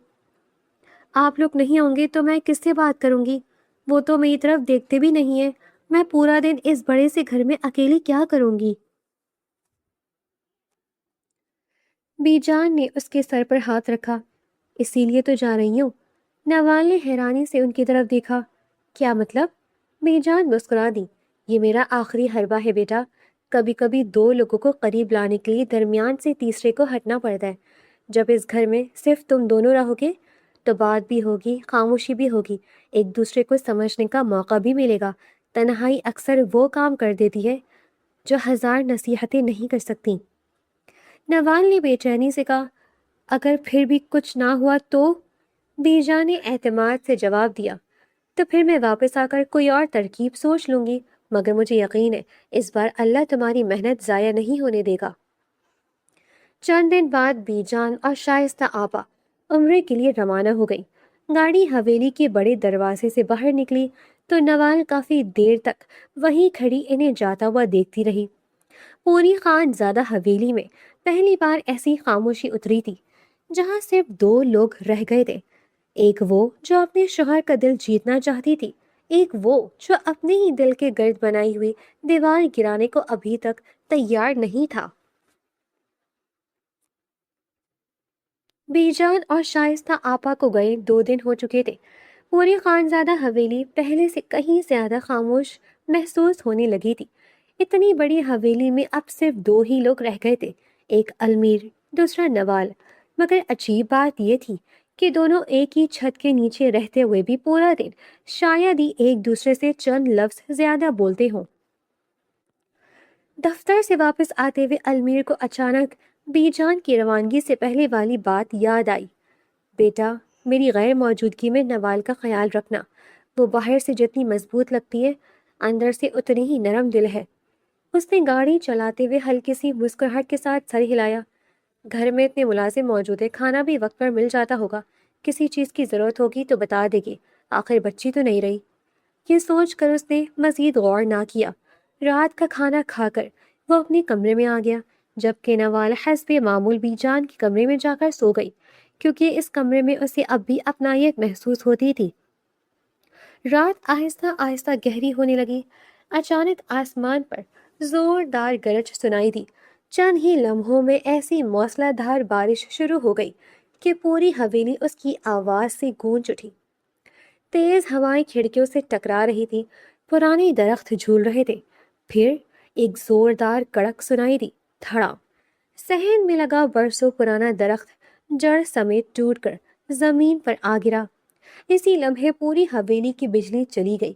آپ لوگ نہیں ہوں گے تو میں کس سے بات کروں گی؟ وہ تو میری طرف دیکھتے بھی نہیں ہیں، میں پورا دن اس بڑے سے گھر میں اکیلی کیا کروں گی؟ بی جان نے اس کے سر پر ہاتھ رکھا، اسی لیے تو جا رہی ہوں۔ نوال نے حیرانی سے ان کی طرف دیکھا، کیا مطلب؟ بی جان مسکرا دی، یہ میرا آخری حربہ ہے بیٹا، کبھی کبھی دو لوگوں کو قریب لانے کے لیے درمیان سے تیسرے کو ہٹنا پڑتا ہے۔ جب اس گھر میں صرف تم دونوں رہو گے تو بات بھی ہوگی، خاموشی بھی ہوگی، ایک دوسرے کو سمجھنے کا موقع بھی ملے گا۔ تنہائی اکثر وہ کام کر دیتی ہے جو ہزار نصیحتیں نہیں کر سکتی۔ نوال نے بے چینی سے کہا، اگر پھر بھی کچھ نہ ہوا تو؟ بی جان نے اعتماد سے جواب دیا، تو پھر میں واپس آ کر کوئی اور ترکیب سوچ لوں گی، مگر مجھے یقین ہے اس بار اللہ تمہاری محنت ضائع نہیں ہونے دے گا۔ چند دن بعد بی جان اور شائستہ آپا عمرے کے لیے روانہ ہو گئی۔ گاڑی حویلی کے بڑے دروازے سے باہر نکلی تو نوال کافی دیر تک وہیں کھڑی انہیں جاتا ہوا دیکھتی رہی۔ پوری خان زادہ حویلی میں پہلی بار ایسی خاموشی اتری تھی جہاں صرف دو لوگ رہ گئے تھے، ایک وہ جو اپنے شوہر کا دل جیتنا چاہتی تھی، ایک وہ جو اپنے ہی دل کے گرد بنائی ہوئی دیوار گرانے کو ابھی تک تیار نہیں تھا۔ بی جان اور شائستہ آپا کو گئے 2 دن ہو چکے تھے۔ پوری خانزادہ حویلی پہلے سے کہیں زیادہ خاموش محسوس ہونے لگی تھی۔ اتنی بڑی حویلی میں اب صرف 2 ہی لوگ رہ گئے تھے، ایک المیر، دوسرا نوال، مگر عجیب بات یہ تھی کہ دونوں ایک ہی چھت کے نیچے رہتے ہوئے بھی پورا دن شاید ہی ایک دوسرے سے چند لفظ زیادہ بولتے ہوں۔ دفتر سے واپس آتے ہوئے المیر کو اچانک بی جان کی روانگی سے پہلے والی بات یاد آئی، بیٹا، میری غیر موجودگی میں نوال کا خیال رکھنا، وہ باہر سے جتنی مضبوط لگتی ہے اندر سے اتنی ہی نرم دل ہے۔ اس نے گاڑی چلاتے ہوئے ہلکی سی مسکراہٹ کے ساتھ سر ہلایا، گھر میں اتنے ملازم موجود ہیں، کھانا بھی وقت پر مل جاتا ہوگا، کسی چیز کی ضرورت ہوگی تو بتا دے گی، آخر بچی تو نہیں رہی۔ یہ سوچ کر اس نے مزید غور نہ کیا۔ رات کا کھانا کھا کر وہ اپنے کمرے میں آ گیا، جبکہ نوال حسب معمول بی جان کے کمرے میں جا کر سو گئی، کیونکہ اس کمرے میں اسے اب بھی اپنائیت محسوس ہوتی تھی۔ رات آہستہ آہستہ گہری ہونے لگی۔ اچانک آسمان پر زوردار گرج سنائی دی۔ چند ہی لمحوں میں ایسی موسلا دھار بارش شروع ہو گئی کہ پوری حویلی اس کی آواز سے گونج اٹھی۔ تیز ہوائیں کھڑکیوں سے ٹکرا رہی تھی، پرانے درخت جھول رہے تھے۔ پھر ایک زوردار کڑک سنائی دی، دھڑا۔ صحن میں لگا برسوں پرانا درخت جڑ سمیت ٹوٹ کر زمین پر آ گرا۔ اسی لمحے پوری حویلی کی بجلی چلی گئی،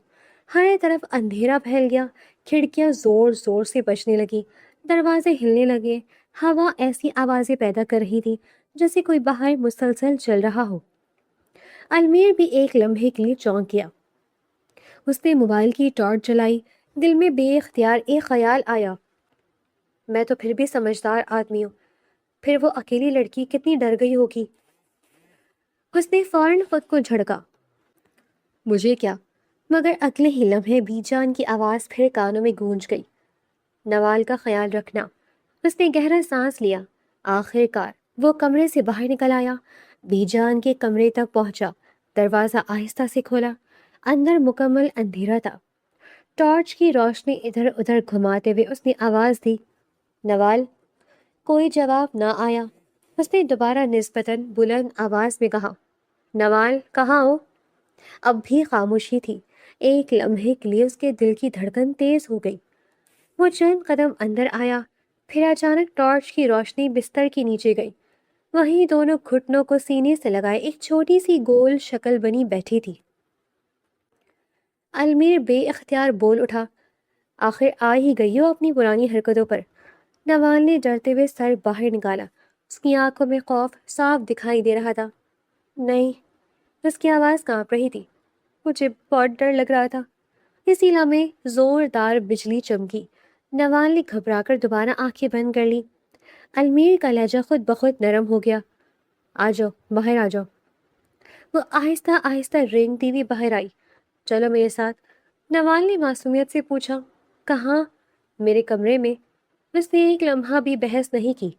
ہر طرف اندھیرا پھیل گیا، کھڑکیاں زور زور سے بجنے لگی، دروازے ہلنے لگے، ہوا ایسی آوازیں پیدا کر رہی تھی جیسے کوئی باہر مسلسل چل رہا ہو۔ المیر بھی ایک لمحے کے لیے چونک گیا۔ اس نے موبائل کی ٹارچ جلائی۔ دل میں بے اختیار ایک خیال آیا، میں تو پھر بھی سمجھدار آدمی ہوں، پھر وہ اکیلی لڑکی کتنی ڈر گئی ہوگی۔ اس نے فوراً خود کو جھڑکا، مجھے کیا؟ مگر اگلے ہی لمحے بی جان کی آواز پھر کانوں میں گونج گئی، نوال کا خیال رکھنا۔ اس نے گہرا سانس لیا۔ آخر کار وہ کمرے سے باہر نکل آیا، بی جان کے کمرے تک پہنچا، دروازہ آہستہ سے کھولا۔ اندر مکمل اندھیرا تھا۔ ٹارچ کی روشنی ادھر ادھر گھماتے ہوئے اس نے آواز دی، نوال۔ کوئی جواب نہ آیا۔ اس نے دوبارہ نسبتاً بلند آواز میں کہا، نوال کہاں ہو؟ اب بھی خاموشی تھی۔ ایک لمحے کے لیے اس کے دل کی دھڑکن تیز ہو گئی۔ وہ چند قدم اندر آیا، پھر اچانک ٹارچ کی روشنی بستر کے نیچے گئی۔ وہیں دونوں گھٹنوں کو سینے سے لگائے ایک چھوٹی سی گول شکل بنی بیٹھی تھی۔ المیر بے اختیار بول اٹھا، آخر آ ہی گئی ہو اپنی پرانی حرکتوں پر۔ نوال نے ڈرتے ہوئے سر باہر نکالا۔ اس کی آنکھوں میں خوف صاف دکھائی دے رہا تھا۔ نہیں، اس کی آواز کانپ رہی تھی، مجھے بہت ڈر لگ رہا تھا۔ اسی لمحے زوردار بجلی چمکی۔ نوال نے گھبرا کر دوبارہ آنکھیں بند کر لی۔ المیر کا لہجہ خود بخود نرم ہو گیا، آ جاؤ، باہر آ جاؤ۔ وہ آہستہ آہستہ رینگتی ہوئی باہر آئی۔ چلو میرے ساتھ، نوال نے معصومیت سے پوچھا۔ کہاں؟ میرے کمرے میں۔ اس نے ایک لمحہ بھی بحث نہیں کی،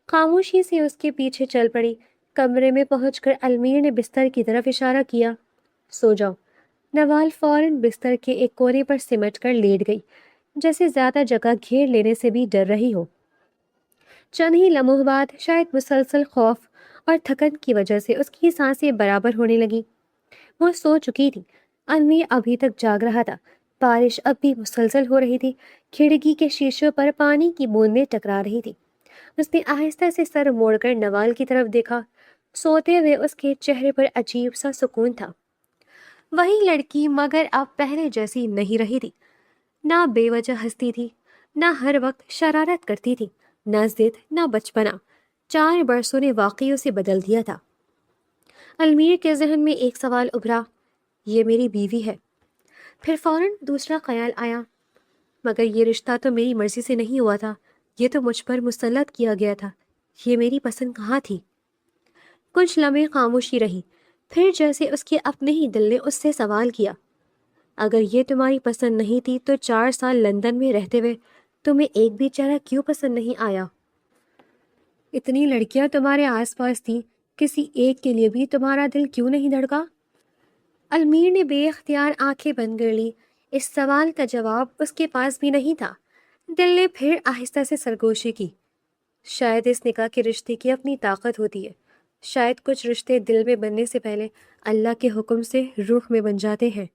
خاموشی سے اس کے پیچھے چل پڑی۔ کمرے میں پہنچ کر المیر نے بستر کی طرف اشارہ کیا، سو جاؤ۔ نوال فوراً بستر کے ایک کونے پر سمٹ کر لیٹ گئی، جیسے زیادہ جگہ گھیر لینے سے بھی ڈر رہی ہو۔ چند ہی لمحوں بعد شاید مسلسل خوف اور تھکن کی وجہ سے اس کی سانسیں برابر ہونے لگی۔ وہ سو چکی تھی۔ المیر ابھی تک جاگ رہا تھا۔ بارش اب بھی مسلسل ہو رہی تھی۔ کھڑکی کے شیشوں پر پانی کی بوندیں ٹکرا رہی تھی۔ اس نے آہستہ سے سر موڑ کر نوال کی طرف دیکھا۔ سوتے ہوئے اس کے چہرے پر عجیب سا سکون تھا۔ وہی لڑکی، مگر اب پہلے جیسی نہیں رہی تھی۔ نہ بے وجہ ہنستی تھی، نہ ہر وقت شرارت کرتی تھی، نہ ضد، نہ بچپنا۔ 4 برسوں نے واقعی اسے بدل دیا تھا۔ المیر کے ذہن میں ایک سوال ابھرا، یہ میری بیوی ہے؟ پھر فوراً دوسرا خیال آیا، مگر یہ رشتہ تو میری مرضی سے نہیں ہوا تھا، یہ تو مجھ پر مسلط کیا گیا تھا، یہ میری پسند کہاں تھی؟ کچھ لمحے خاموشی رہی، پھر جیسے اس کے اپنے ہی دل نے اس سے سوال کیا، اگر یہ تمہاری پسند نہیں تھی تو 4 سال لندن میں رہتے ہوئے تمہیں ایک بھی چہرہ کیوں پسند نہیں آیا؟ اتنی لڑکیاں تمہارے آس پاس تھیں، کسی ایک کے لیے بھی تمہارا دل کیوں نہیں دھڑکا؟ المیر نے بے اختیار آنکھیں بند کر لی۔ اس سوال کا جواب اس کے پاس بھی نہیں تھا۔ دل نے پھر آہستہ سے سرگوشی کی، شاید اس نکاح کے رشتے کی اپنی طاقت ہوتی ہے، شاید کچھ رشتے دل میں بننے سے پہلے اللہ کے حکم سے روح میں بن جاتے ہیں۔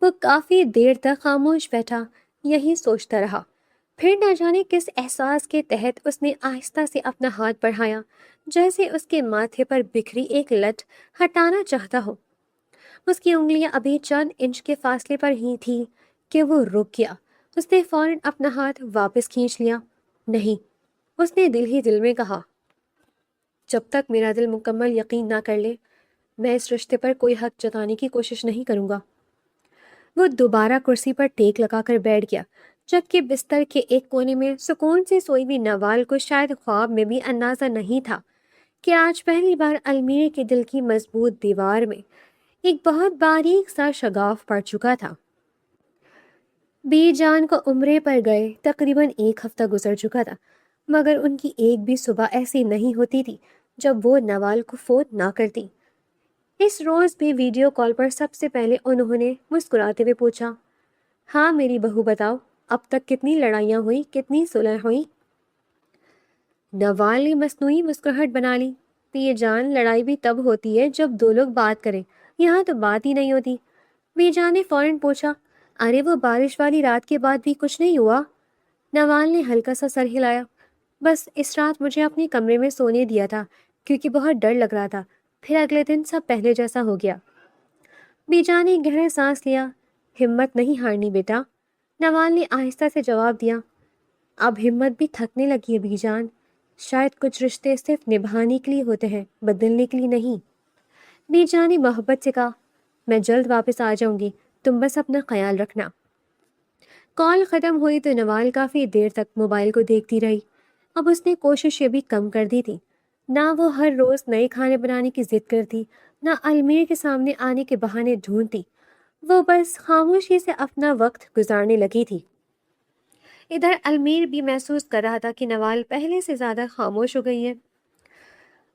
وہ کافی دیر تک خاموش بیٹھا، یہی سوچتا رہا۔ پھر نہ جانے کس احساس کے تحت اس نے آہستہ سے اپنا ہاتھ بڑھایا، جیسے اس کے ماتھے پر بکھری ایک لٹ ہٹانا چاہتا ہو۔ اس کی انگلیاں ابھی چند انچ کے فاصلے پر ہی تھی کہ وہ رک گیا۔ اس نے فوراً اپنا ہاتھ واپس کھینچ لیا۔ نہیں، اس نے دل ہی دل میں کہا، جب تک میرا دل مکمل یقین نہ کر لے، میں اس رشتے پر کوئی حق جتانے کی کوشش نہیں کروں گا۔ وہ دوبارہ کرسی پر ٹیک لگا کر بیٹھ گیا، جبکہ بستر کے ایک کونے میں سکون سے سوئی ہوئی نوال کو شاید خواب میں بھی اندازہ نہیں تھا کہ آج پہلی بار المیر کے دل کی مضبوط دیوار میں ایک بہت باریک سا شگاف پڑ چکا تھا۔ بی جان کو عمرے پر گئے تقریباً 1 ہفتہ گزر چکا تھا، مگر ان کی ایک بھی صبح ایسی نہیں ہوتی تھی جب وہ نوال کو فون نہ کرتی۔ اس روز بھی ویڈیو کال پر سب سے پہلے انہوں نے مسکراتے ہوئے پوچھا، ہاں میری بہو بتاؤ، اب تک کتنی لڑائیاں ہوئی، کتنی صلح ہوئی؟ نوال نے مصنوعی مسکراہٹ بنا لی، پی جان لڑائی بھی تب ہوتی ہے جب دو لوگ بات کریں، یہاں تو بات ہی نہیں ہوتی۔ پی جان نے فوراً پوچھا، ارے وہ بارش والی رات کے بعد بھی کچھ نہیں ہوا؟ نوال نے ہلکا سا سر ہلایا، بس اس رات مجھے اپنے کمرے میں سونے دیا تھا کیونکہ بہت ڈر لگ رہا تھا، پھر اگلے دن سب پہلے جیسا ہو گیا۔ بیجا نے گہرا سانس لیا، ہمت نہیں ہارنی بیٹا، نوال نے آہستہ سے جواب دیا۔ اب ہمت بھی تھکنے لگی ہے بیجان، شاید کچھ رشتے صرف نبھانے کے لیے ہوتے ہیں، بدلنے کے لیے نہیں۔ بیجا نے محبت سے کہا، میں جلد واپس آ جاؤں گی، تم بس اپنا خیال رکھنا۔ کال ختم ہوئی تو نوال کافی دیر تک موبائل کو دیکھتی رہی۔ اب اس نے کوششیں بھی کم کر دی تھی، نہ وہ ہر روز نئے کھانے بنانے کی ضد کرتی، نہ المیر کے سامنے آنے کے بہانے ڈھونڈتی، وہ بس خاموشی سے اپنا وقت گزارنے لگی تھی۔ ادھر المیر بھی محسوس کر رہا تھا کہ نوال پہلے سے زیادہ خاموش ہو گئی ہے،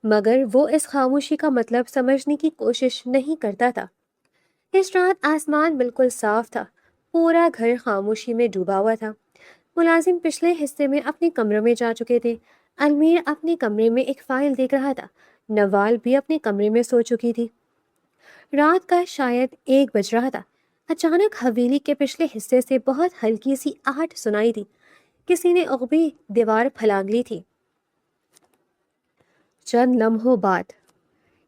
مگر وہ اس خاموشی کا مطلب سمجھنے کی کوشش نہیں کرتا تھا۔ اس رات آسمان بالکل صاف تھا، پورا گھر خاموشی میں ڈوبا ہوا تھا۔ ملازم پچھلے حصے میں اپنے کمرے میں جا چکے تھے، المیر اپنے کمرے میں ایک فائل دیکھ رہا تھا، نوال بھی اپنے کمرے میں سو چکی تھی۔ رات کا شاید 1 بج رہا تھا، اچانک حویلی کے پچھلے حصے سے بہت ہلکی سی آہٹ سنائی دی، کسی نے عقبی دیوار پھلانگ لی تھی۔ چند لمحوں بعد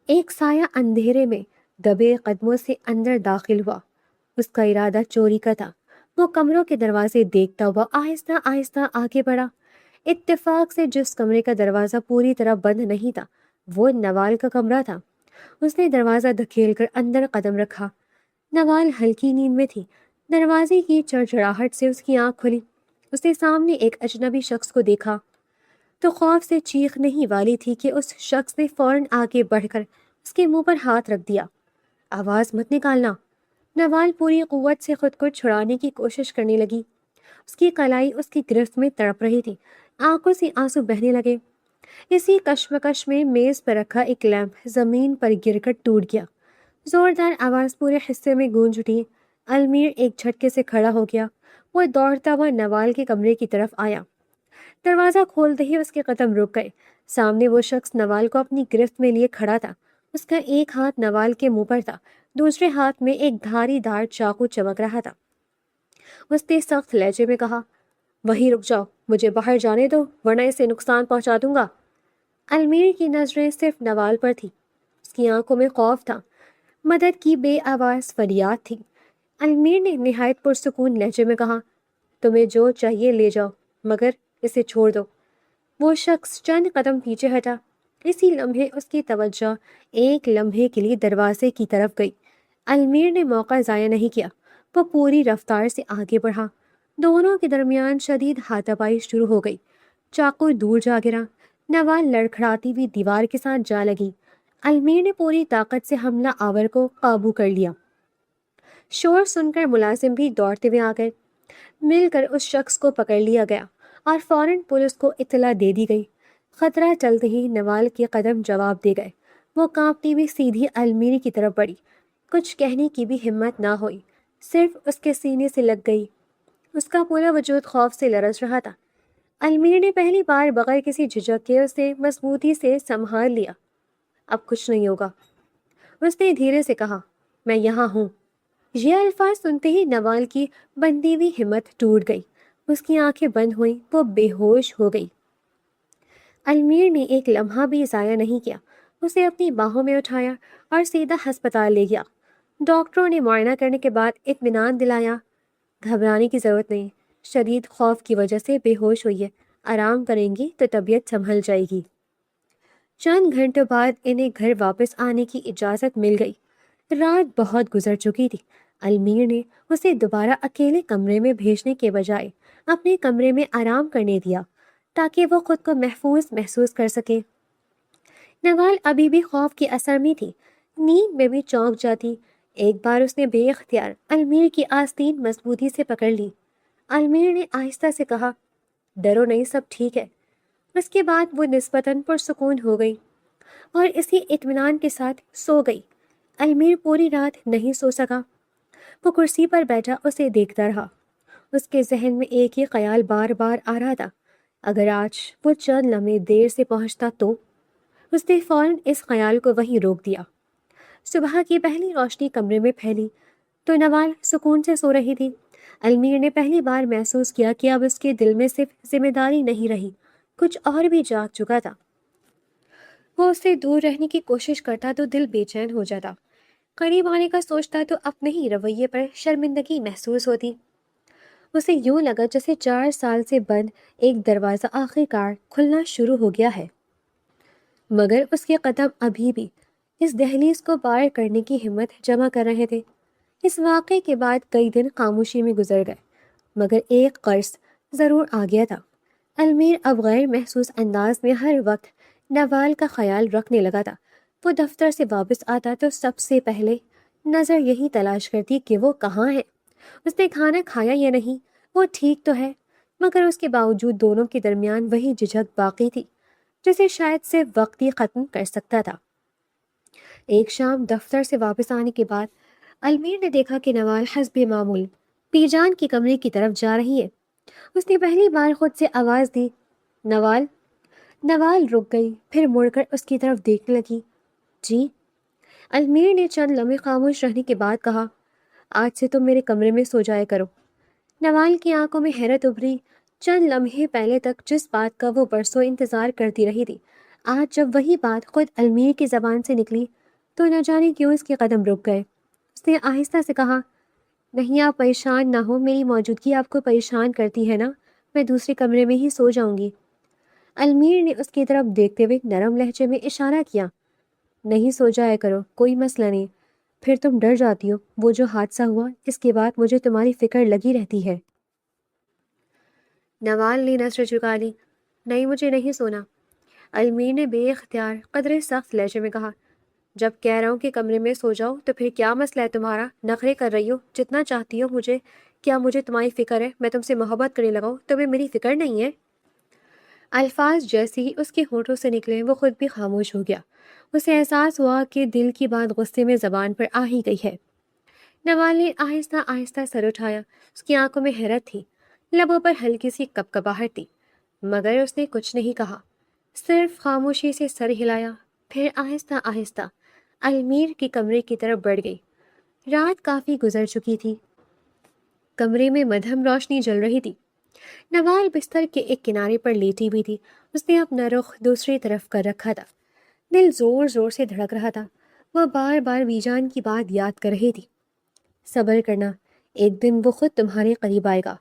ایک سایہ اندھیرے میں دبے قدموں سے اندر داخل ہوا، اس کا ارادہ چوری کا تھا۔ وہ کمروں کے دروازے دیکھتا ہوا آہستہ آہستہ آگے بڑھا۔ اتفاق سے جس کمرے کا دروازہ پوری طرح بند نہیں تھا وہ نوال کا کمرہ تھا۔ اس نے دروازہ دھکیل کر اندر قدم رکھا۔ نوال ہلکی نیند میں تھی، دروازے کی چڑچڑاہٹ سے اس کی آنکھ کھلی۔ اس نے سامنے ایک اجنبی شخص کو دیکھا تو خوف سے چیخنے ہی والی تھی کہ اس شخص نے فوراً آگے بڑھ کر اس کے منہ پر ہاتھ رکھ دیا۔ آواز مت نکالنا۔ نوال پوری قوت سے خود کو چھڑانے کی کوشش کرنے لگی، اس کی کلائی اس کی گرفت میں تڑپ رہی تھی، آنکھوں سے آنسو بہنے لگے۔ اسی کشمکش میں میز پر رکھا ایک لیمپ زمین پر گر کر ٹوٹ گیا، زوردار آواز پورے حصے میں گونج اٹھی۔ المیر ایک جھٹکے سے کھڑا ہو گیا، وہ دوڑتا ہوا نوال کے کمرے کی طرف آیا۔ دروازہ کھولتے ہی اس کے قدم رک گئے۔ سامنے وہ شخص نوال کو اپنی گرفت میں لیے کھڑا تھا، اس کا ایک ہاتھ نوال کے منہ پر تھا، دوسرے ہاتھ میں ایک دھاری دار چاقو چمک رہا تھا۔ اس نے سخت لہجے میں کہا، وہیں رک جاؤ، مجھے باہر جانے دو ورنہ اسے نقصان پہنچا دوں گا۔ المیر کی نظریں صرف نوال پر تھی، اس کی آنکھوں میں خوف تھا، مدد کی بے آواز فریاد تھی۔ المیر نے نہایت پرسکون لہجے میں کہا، تمہیں جو چاہیے لے جاؤ مگر اسے چھوڑ دو۔ وہ شخص چند قدم پیچھے ہٹا، اسی لمحے اس کی توجہ ایک لمحے کے لیے دروازے کی طرف گئی۔ المیر نے موقع ضائع نہیں کیا، وہ پوری رفتار سے آگے بڑھا۔ دونوں کے درمیان شدید ہاتھا پائی شروع ہو گئی، چاقو دور جا گرا، نوال لڑکھڑاتی ہوئی دیوار کے ساتھ جا لگی۔ المیر نے پوری طاقت سے حملہ آور کو قابو کر لیا۔ شور سن کر ملازم بھی دوڑتے ہوئے آ گئے، مل کر اس شخص کو پکڑ لیا گیا اور فوراً پولیس کو اطلاع دے دی گئی۔ خطرہ چلتے ہی نوال کے قدم جواب دے گئے، وہ کانپتی ہوئی سیدھی المیر کی طرف بڑھی، کچھ کہنے کی بھی ہمت نہ ہوئی، صرف اس کے سینے سے لگ گئی۔ اس کا پورا وجود خوف سے لرز رہا تھا۔ المیر نے پہلی بار بغیر کسی جھجک کے اسے مضبوطی سے سنبھال لیا۔ اب کچھ نہیں ہوگا، اس نے دھیرے سے کہا، میں یہاں ہوں۔ یہ الفاظ سنتے ہی نوال کی بندھی ہوئی ہمت ٹوٹ گئی، اس کی آنکھیں بند ہوئیں، وہ بے ہوش ہو گئی۔ المیر نے ایک لمحہ بھی ضائع نہیں کیا، اسے اپنی باہوں میں اٹھایا اور سیدھا ہسپتال لے گیا۔ ڈاکٹروں نے معائنہ کرنے کے بعد اطمینان دلایا، گھبرانے کی ضرورت نہیں، شدید خوف کی وجہ سے بے ہوش ہوئی ہے، آرام کریں گی تو طبیعت سنبھل جائے گی۔ چند گھنٹوں بعد انہیں گھر واپس آنے کی اجازت مل گئی۔ رات بہت گزر چکی تھی، المیر نے اسے دوبارہ اکیلے کمرے میں بھیجنے کے بجائے اپنے کمرے میں آرام کرنے دیا تاکہ وہ خود کو محفوظ محسوس کر سکے۔ نوال ابھی بھی خوف کے اثر میں تھی، نیند میں بھی چونک جاتی۔ ایک بار اس نے بے اختیار المیر کی آستین مضبوطی سے پکڑ لی۔ المیر نے آہستہ سے کہا، ڈرو نہیں، سب ٹھیک ہے۔ اس کے بعد وہ نسبتاً پرسکون ہو گئی اور اسی اطمینان کے ساتھ سو گئی۔ المیر پوری رات نہیں سو سکا۔ وہ کرسی پر بیٹھا اسے دیکھتا رہا۔ اس کے ذہن میں ایک ہی خیال بار بار آ رہا تھا، اگر آج وہ چند لمحے دیر سے پہنچتا تو۔ اس نے فوراً اس خیال کو وہیں روک دیا۔ صبح کی پہلی روشنی کمرے میں پھیلی تو نوال سکون سے سو رہی تھی۔ المیر نے پہلی بار محسوس کیا کہ اب اس کے دل میں صرف ذمہ داری نہیں رہی، کچھ اور بھی جاگ چکا تھا۔ وہ اس سے دور رہنے کی کوشش کرتا تو دل بے چین ہو جاتا، قریب آنے کا سوچتا تو اپنے ہی رویے پر شرمندگی محسوس ہوتی۔ اسے یوں لگا جیسے 4 سال سے بند ایک دروازہ آخر کار کھلنا شروع ہو گیا ہے، مگر اس کے قدم ابھی بھی اس دہلیز کو پار کرنے کی ہمت جمع کر رہے تھے۔ اس واقعے کے بعد کئی دن خاموشی میں گزر گئے، مگر ایک قرض ضرور آ گیا تھا۔ المیر اب غیر محسوس انداز میں ہر وقت نوال کا خیال رکھنے لگا تھا۔ وہ دفتر سے واپس آتا تو سب سے پہلے نظر یہی تلاش کرتی کہ وہ کہاں ہے، اس نے کھانا کھایا یا نہیں، وہ ٹھیک تو ہے، مگر اس کے باوجود دونوں کے درمیان وہی جھجک باقی تھی جسے شاید صرف وقت ہی ختم کر سکتا تھا۔ ایک شام دفتر سے واپس آنے کے بعد المیر نے دیکھا کہ نوال حسب معمول پی جان کے کمرے کی طرف جا رہی ہے۔ اس نے پہلی بار خود سے آواز دی، نوال۔ نوال رک گئی، پھر مڑ کر اس کی طرف دیکھنے لگی۔ جی؟ المیر نے چند لمحے خاموش رہنے کے بعد کہا، آج سے تم میرے کمرے میں سو جایا کرو۔ نوال کی آنکھوں میں حیرت ابھری۔ چند لمحے پہلے تک جس بات کا وہ برسوں انتظار کرتی رہی تھی، آج جب وہی بات خود المیر کی زبان سے نکلی تو نہ جانے کیوں اس کے قدم رک گئے۔ اس نے آہستہ سے کہا، نہیں آپ پریشان نہ ہو، میری موجودگی آپ کو پریشان کرتی ہے نا، میں دوسرے کمرے میں ہی سو جاؤں گی۔ المیر نے اس کی طرف دیکھتے ہوئے نرم لہجے میں اشارہ کیا، نہیں سو جایا کرو، کوئی مسئلہ نہیں، پھر تم ڈر جاتی ہو، وہ جو حادثہ ہوا اس کے بعد مجھے تمہاری فکر لگی رہتی ہے۔ نوال نے نظر جھکا لی، نہیں مجھے نہیں سونا۔ المیر نے بے اختیار قدرے سخت لہجے میں کہا، جب کہہ رہا ہوں کہ کمرے میں سو جاؤ تو پھر کیا مسئلہ ہے تمہارا؟ نخرے کر رہی ہو جتنا چاہتی ہو مجھے، کیا مجھے تمہاری فکر ہے؟ میں تم سے محبت کرنے لگا ہوں، تمہیں میری فکر نہیں ہے؟ الفاظ جیسے ہی اس کے ہونٹوں سے نکلے وہ خود بھی خاموش ہو گیا۔ اسے احساس ہوا کہ دل کی بات غصے میں زبان پر آ ہی گئی ہے۔ نوال نے آہستہ آہستہ سر اٹھایا، اس کی آنکھوں میں حیرت تھی، لبوں پر ہلکی سی کپکپاہٹ تھی، مگر اس نے کچھ نہیں کہا، صرف خاموشی سے سر ہلایا، پھر آہستہ آہستہ المیر کے کمرے کی طرف بڑھ گئی۔ رات کافی گزر چکی تھی، کمرے میں مدھم روشنی جل رہی تھی۔ نوال بستر کے ایک کنارے پر لیٹی ہوئی تھی، اس نے اپنا رخ دوسری طرف کر رکھا تھا، دل زور زور سے دھڑک رہا تھا، وہ بار بار بیجان کی بات یاد کر رہی تھی۔ صبر کرنا، ایک دن وہ خود تمہارے قریب آئے گا۔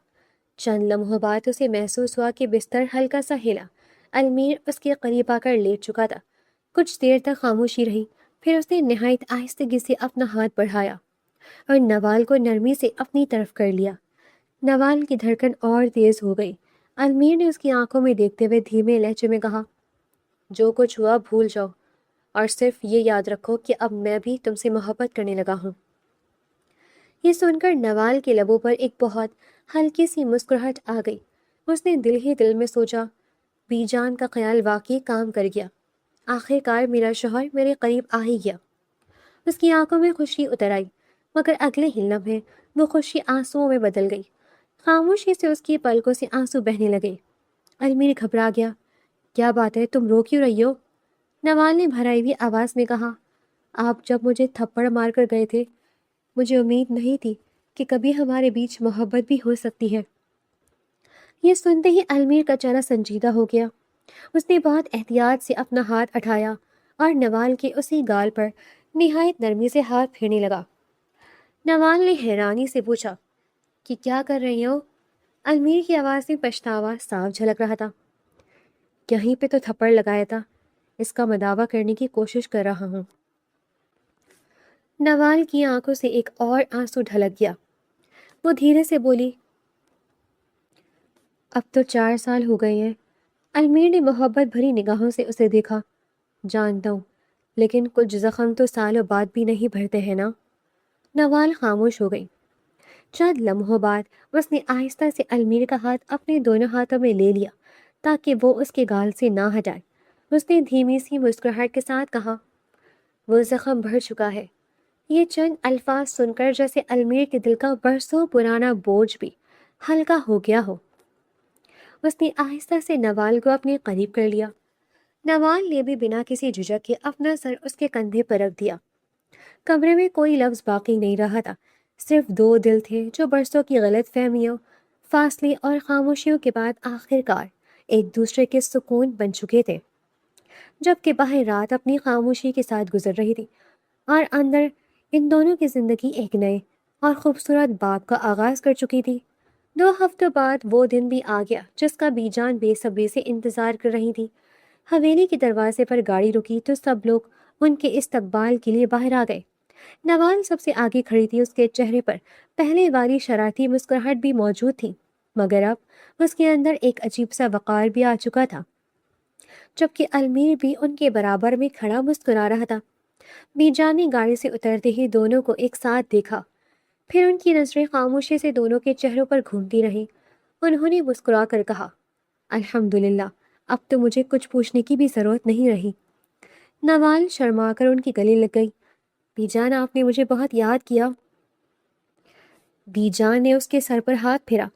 چند لمحوں بعد اسے محسوس ہوا کہ بستر ہلکا سا ہلا، المیر اس کے قریب آ کر لیٹ چکا تھا۔ کچھ دیر تک خاموشی رہی، پھر اس نے نہایت آہستگی سے اپنا ہاتھ بڑھایا اور نوال کو نرمی سے اپنی طرف کر لیا۔ نوال کی دھڑکن اور تیز ہو گئی۔ المیر نے اس کی آنکھوں میں دیکھتے ہوئے دھیمے لہجے میں کہا، جو کچھ ہوا بھول جاؤ اور صرف یہ یاد رکھو کہ اب میں بھی تم سے محبت کرنے لگا ہوں۔ یہ سن کر نوال کے لبوں پر ایک بہت ہلکی سی مسکراہٹ آ گئی۔ اس نے دل ہی دل میں سوچا، بی جان کا خیال واقعی کام کر گیا، آخر کار میرا شوہر میرے قریب آ ہی گیا۔ اس کی آنکھوں میں خوشی اتر آئی، مگر اگلے ہی لمحے وہ خوشی آنسوؤں میں بدل گئی۔ خاموشی سے اس کی پلکوں سے آنسو بہنے لگے۔ المیر گھبرا گیا، کیا بات ہے، تم رو کیوں رہی ہو؟ نوال نے بھرائی ہوئی آواز میں کہا، آپ جب مجھے تھپڑ مار کر گئے تھے، مجھے امید نہیں تھی کہ کبھی ہمارے بیچ محبت بھی ہو سکتی ہے۔ یہ سنتے ہی المیر کا چہرہ سنجیدہ ہو گیا۔ اس نے بہت احتیاط سے اپنا ہاتھ اٹھایا اور نوال کے اسی گال پر نہایت نرمی سے ہاتھ پھیرنے لگا۔ نوال نے حیرانی سے پوچھا کہ کیا کر رہی ہو؟ المیر کی آواز میں پچھتاوا صاف جھلک رہا تھا۔ یہیں پہ تو تھپڑ لگایا تھا، اس کا مداوع کرنے کی کوشش کر رہا ہوں۔ نوال کی آنکھوں سے ایک اور آنسو ڈھلک گیا۔ وہ دھیرے سے بولی، اب تو 4 سال ہو گئے ہیں۔ المیر نے محبت بھری نگاہوں سے اسے دیکھا، جانتا ہوں، لیکن کچھ زخم تو سالوں بعد بھی نہیں بھرتے ہیں نا۔ نوال خاموش ہو گئی۔ چند لمحوں بعد اس نے آہستہ سے المیر کا ہاتھ اپنے دونوں ہاتھوں میں لے لیا تاکہ وہ اس کے گال سے نہ ہٹائے۔ اس نے دھیمی سی مسکراہٹ کے ساتھ کہا، وہ زخم بھر چکا ہے، یہ چند الفاظ سن کر جیسے المیر کے دل کا برسوں پرانا بوجھ بھی ہلکا ہو گیا ہو۔ اس نے آہستہ سے نوال کو اپنے قریب کر لیا۔ نوال نے بھی بنا کسی جھجک کے اپنا سر اس کے کندھے پر رکھ دیا۔ کمرے میں کوئی لفظ باقی نہیں رہا تھا، صرف دو دل تھے جو برسوں کی غلط فہمیوں، فاصلے اور خاموشیوں کے بعد آخر کار ایک دوسرے کے سکون بن چکے تھے۔ جبکہ باہر رات اپنی خاموشی کے ساتھ گزر رہی تھی اور اندر ان دونوں کی زندگی ایک نئے اور خوبصورت باب کا آغاز کر چکی تھی۔ 2 ہفتوں بعد وہ دن بھی آ گیا جس کا بی جان بے صبری سے انتظار کر رہی تھی۔ حویلی کے دروازے پر گاڑی رکی تو سب لوگ ان کے استقبال کے لیے باہر آ گئے۔ نوال سب سے آگے کھڑی تھی، اس کے چہرے پر پہلے والی شرارتی مسکراہٹ بھی موجود تھی، مگر اب اس کے اندر ایک عجیب سا وقار بھی آ چکا تھا۔ جبکہ المیر بھی ان کے برابر میں کھڑا مسکرا رہا تھا۔ بی جان نے گاڑی سے اترتے ہی دونوں کو ایک ساتھ دیکھا، پھر ان کی نظریں خاموشی سے دونوں کے چہروں پر گھومتی رہیں۔ انہوں نے مسکرا کر کہا، الحمدللہ، اب تو مجھے کچھ پوچھنے کی بھی ضرورت نہیں رہی۔ نوال شرما کر ان کی گلے لگ گئی۔ بی جان، آپ نے مجھے بہت یاد کیا۔ بی جان نے اس کے سر پر ہاتھ پھیرا۔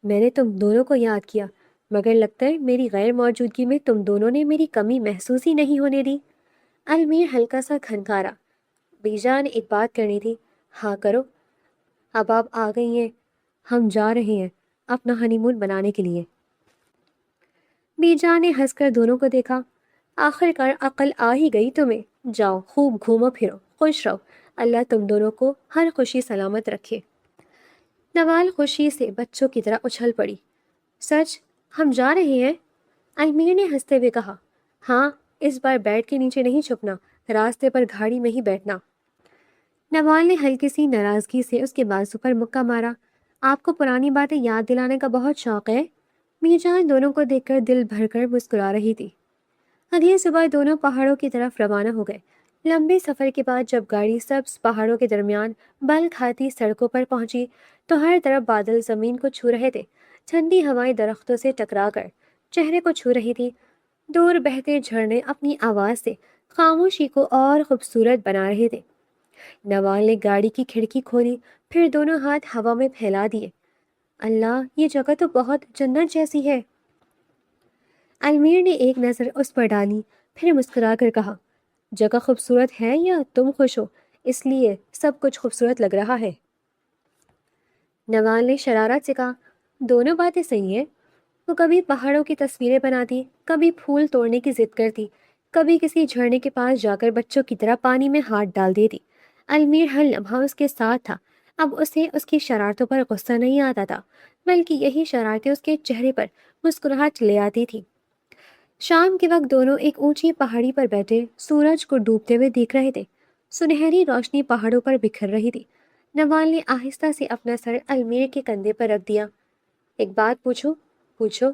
میں نے تم دونوں کو یاد کیا، مگر لگتا ہے میری غیر موجودگی میں تم دونوں نے میری کمی محسوس ہی نہیں ہونے دی۔ المیر ہلکا سا کھنکارا۔ بی جان، ایک بات کرنی تھی۔ ہاں کرو۔ اب آپ آ گئی ہیں، ہم جا رہے ہیں اپنا ہنی مون بنانے کے لیے۔ بی جان نے ہنس کر دونوں کو دیکھا۔ آخر کار عقل آ ہی گئی تمہیں، جاؤ خوب گھومو پھرو، خوش رہو، اللہ تم دونوں کو ہر خوشی سلامت رکھے۔ نوال خوشی سے بچوں کی طرح اچھل پڑی۔ سچ؟ ہم جا رہے ہیں؟ المیر نے ہنستے ہوئے کہا۔ ہاں، اس بار بیڈ کے نیچے نہیں چھپنا، راستے پر گاڑی میں ہی بیٹھنا۔ نوال نے ہلکی سی ناراضگی سے اس کے بازو پر مکہ مارا۔ آپ کو پرانی باتیں یاد دلانے کا بہت شوق ہے؟ بی جان دونوں کو دیکھ کر دل بھر کر مسکرا رہی تھی۔ اگلی صبح دونوں پہاڑوں کی طرف روانہ ہو گئے۔ لمبے سفر کے بعد جب گاڑی سبز پہاڑوں کے درمیان بل کھاتی سڑکوں پر پہنچی تو ہر طرف بادل زمین کو چھو رہے تھے۔ ٹھنڈی ہوائیں درختوں سے ٹکرا کر چہرے کو چھو رہی تھی۔ دور بہتے جھرنے اپنی آواز سے خاموشی کو اور خوبصورت بنا رہے تھے۔ نوال نے گاڑی کی کھڑکی کھولی، پھر دونوں ہاتھ ہوا میں پھیلا دیے۔ اللہ، یہ جگہ تو بہت جنت جیسی ہے۔ المیر نے ایک نظر اس پر ڈالی، پھر مسکرا کر کہا، جگہ خوبصورت ہے یا تم خوش ہو اس لیے سب کچھ خوبصورت لگ رہا ہے؟ نوال نے شرارت سے کہا، دونوں باتیں صحیح ہیں۔ وہ کبھی پہاڑوں کی تصویریں بناتی، کبھی پھول توڑنے کی ضد کرتی، کبھی کسی جھرنے کے پاس جا کر بچوں کی طرح پانی میں ہاتھ ڈال دیتی۔ المیر ہر لمحہ اس کے ساتھ تھا۔ اب اسے اس کی شرارتوں پر غصہ نہیں آتا تھا، بلکہ یہی شرارتیں اس کے چہرے پر مسکراہٹ لے آتی تھی۔ شام کے وقت دونوں ایک اونچی پہاڑی پر بیٹھے سورج کو ڈوبتے ہوئے دیکھ رہے تھے۔ سنہری روشنی پہاڑوں پر بکھر رہی تھی۔ نوال نے آہستہ سے اپنا سر المیر کے کندھے پر رکھ دیا۔ ایک بات پوچھوں؟ پوچھو۔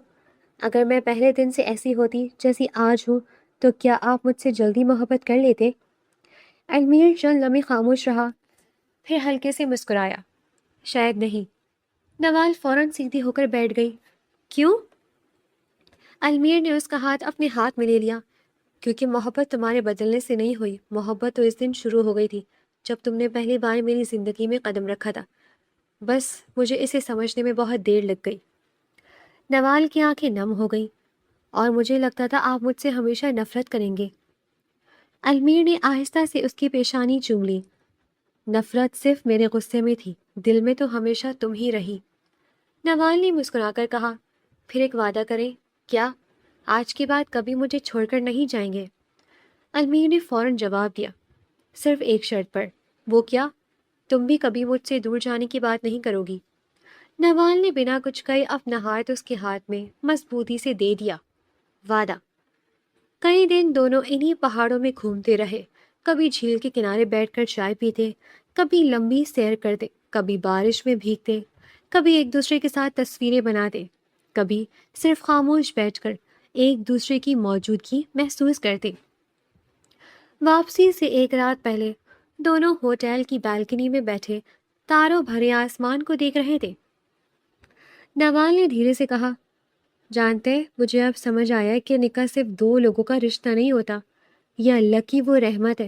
اگر میں پہلے دن سے ایسی ہوتی جیسی آج ہوں تو کیا آپ مجھ سے جلدی محبت کر لیتے؟ المیر چند لمحے خاموش رہا، پھر ہلکے سے مسکرایا، شاید نہیں۔ نوال فوراً سیدھی ہو کر بیٹھ گئی۔ کیوں؟ المیر نے اس کا ہاتھ اپنے ہاتھ میں لے لیا۔ کیونکہ محبت تمہارے بدلنے سے نہیں ہوئی، محبت تو اس دن شروع ہو گئی تھی جب تم نے پہلی بار میری زندگی میں قدم رکھا تھا۔ بس مجھے اسے سمجھنے میں بہت دیر لگ گئی۔ نوال کی آنکھیں نم ہو گئیں، اور مجھے لگتا تھا آپ مجھ سے ہمیشہ نفرت کریں گے۔ المیر نے آہستہ سے اس کی پیشانی چوم لی۔ نفرت صرف میرے غصے میں تھی، دل میں تو ہمیشہ تم ہی رہی۔ نوال نے مسکرا کر کہا، پھر ایک وعدہ کریں؟ کیا؟ آج کے بعد کبھی مجھے چھوڑ کر نہیں جائیں گے؟ المیر نے فوراً جواب دیا، صرف ایک شرط پر۔ وہ کیا؟ تم بھی کبھی مجھ سے دور جانے کی بات نہیں کرو گی؟ نوال نے بنا کچھ کہے اپنا ہاتھ اس کے ہاتھ میں مضبوطی سے دے دیا۔ وعدہ۔ کئی دن دونوں انہی پہاڑوں میں گھومتے رہے، کبھی جھیل کے کنارے بیٹھ کر چائے پیتے، کبھی لمبی سیر کرتے، کبھی بارش میں بھیگتے، کبھی ایک دوسرے کے ساتھ تصویریں بناتے، کبھی صرف خاموش بیٹھ کر ایک دوسرے کی موجودگی محسوس کرتے۔ واپسی سے ایک رات پہلے دونوں ہوٹل کی بالکنی میں بیٹھے تاروں بھرے آسمان کو دیکھ رہے تھے۔ نوال نے دھیرے سے کہا، جانتے، مجھے اب سمجھ آیا کہ نکاح صرف دو لوگوں کا رشتہ نہیں ہوتا، یہ اللہ کی وہ رحمت ہے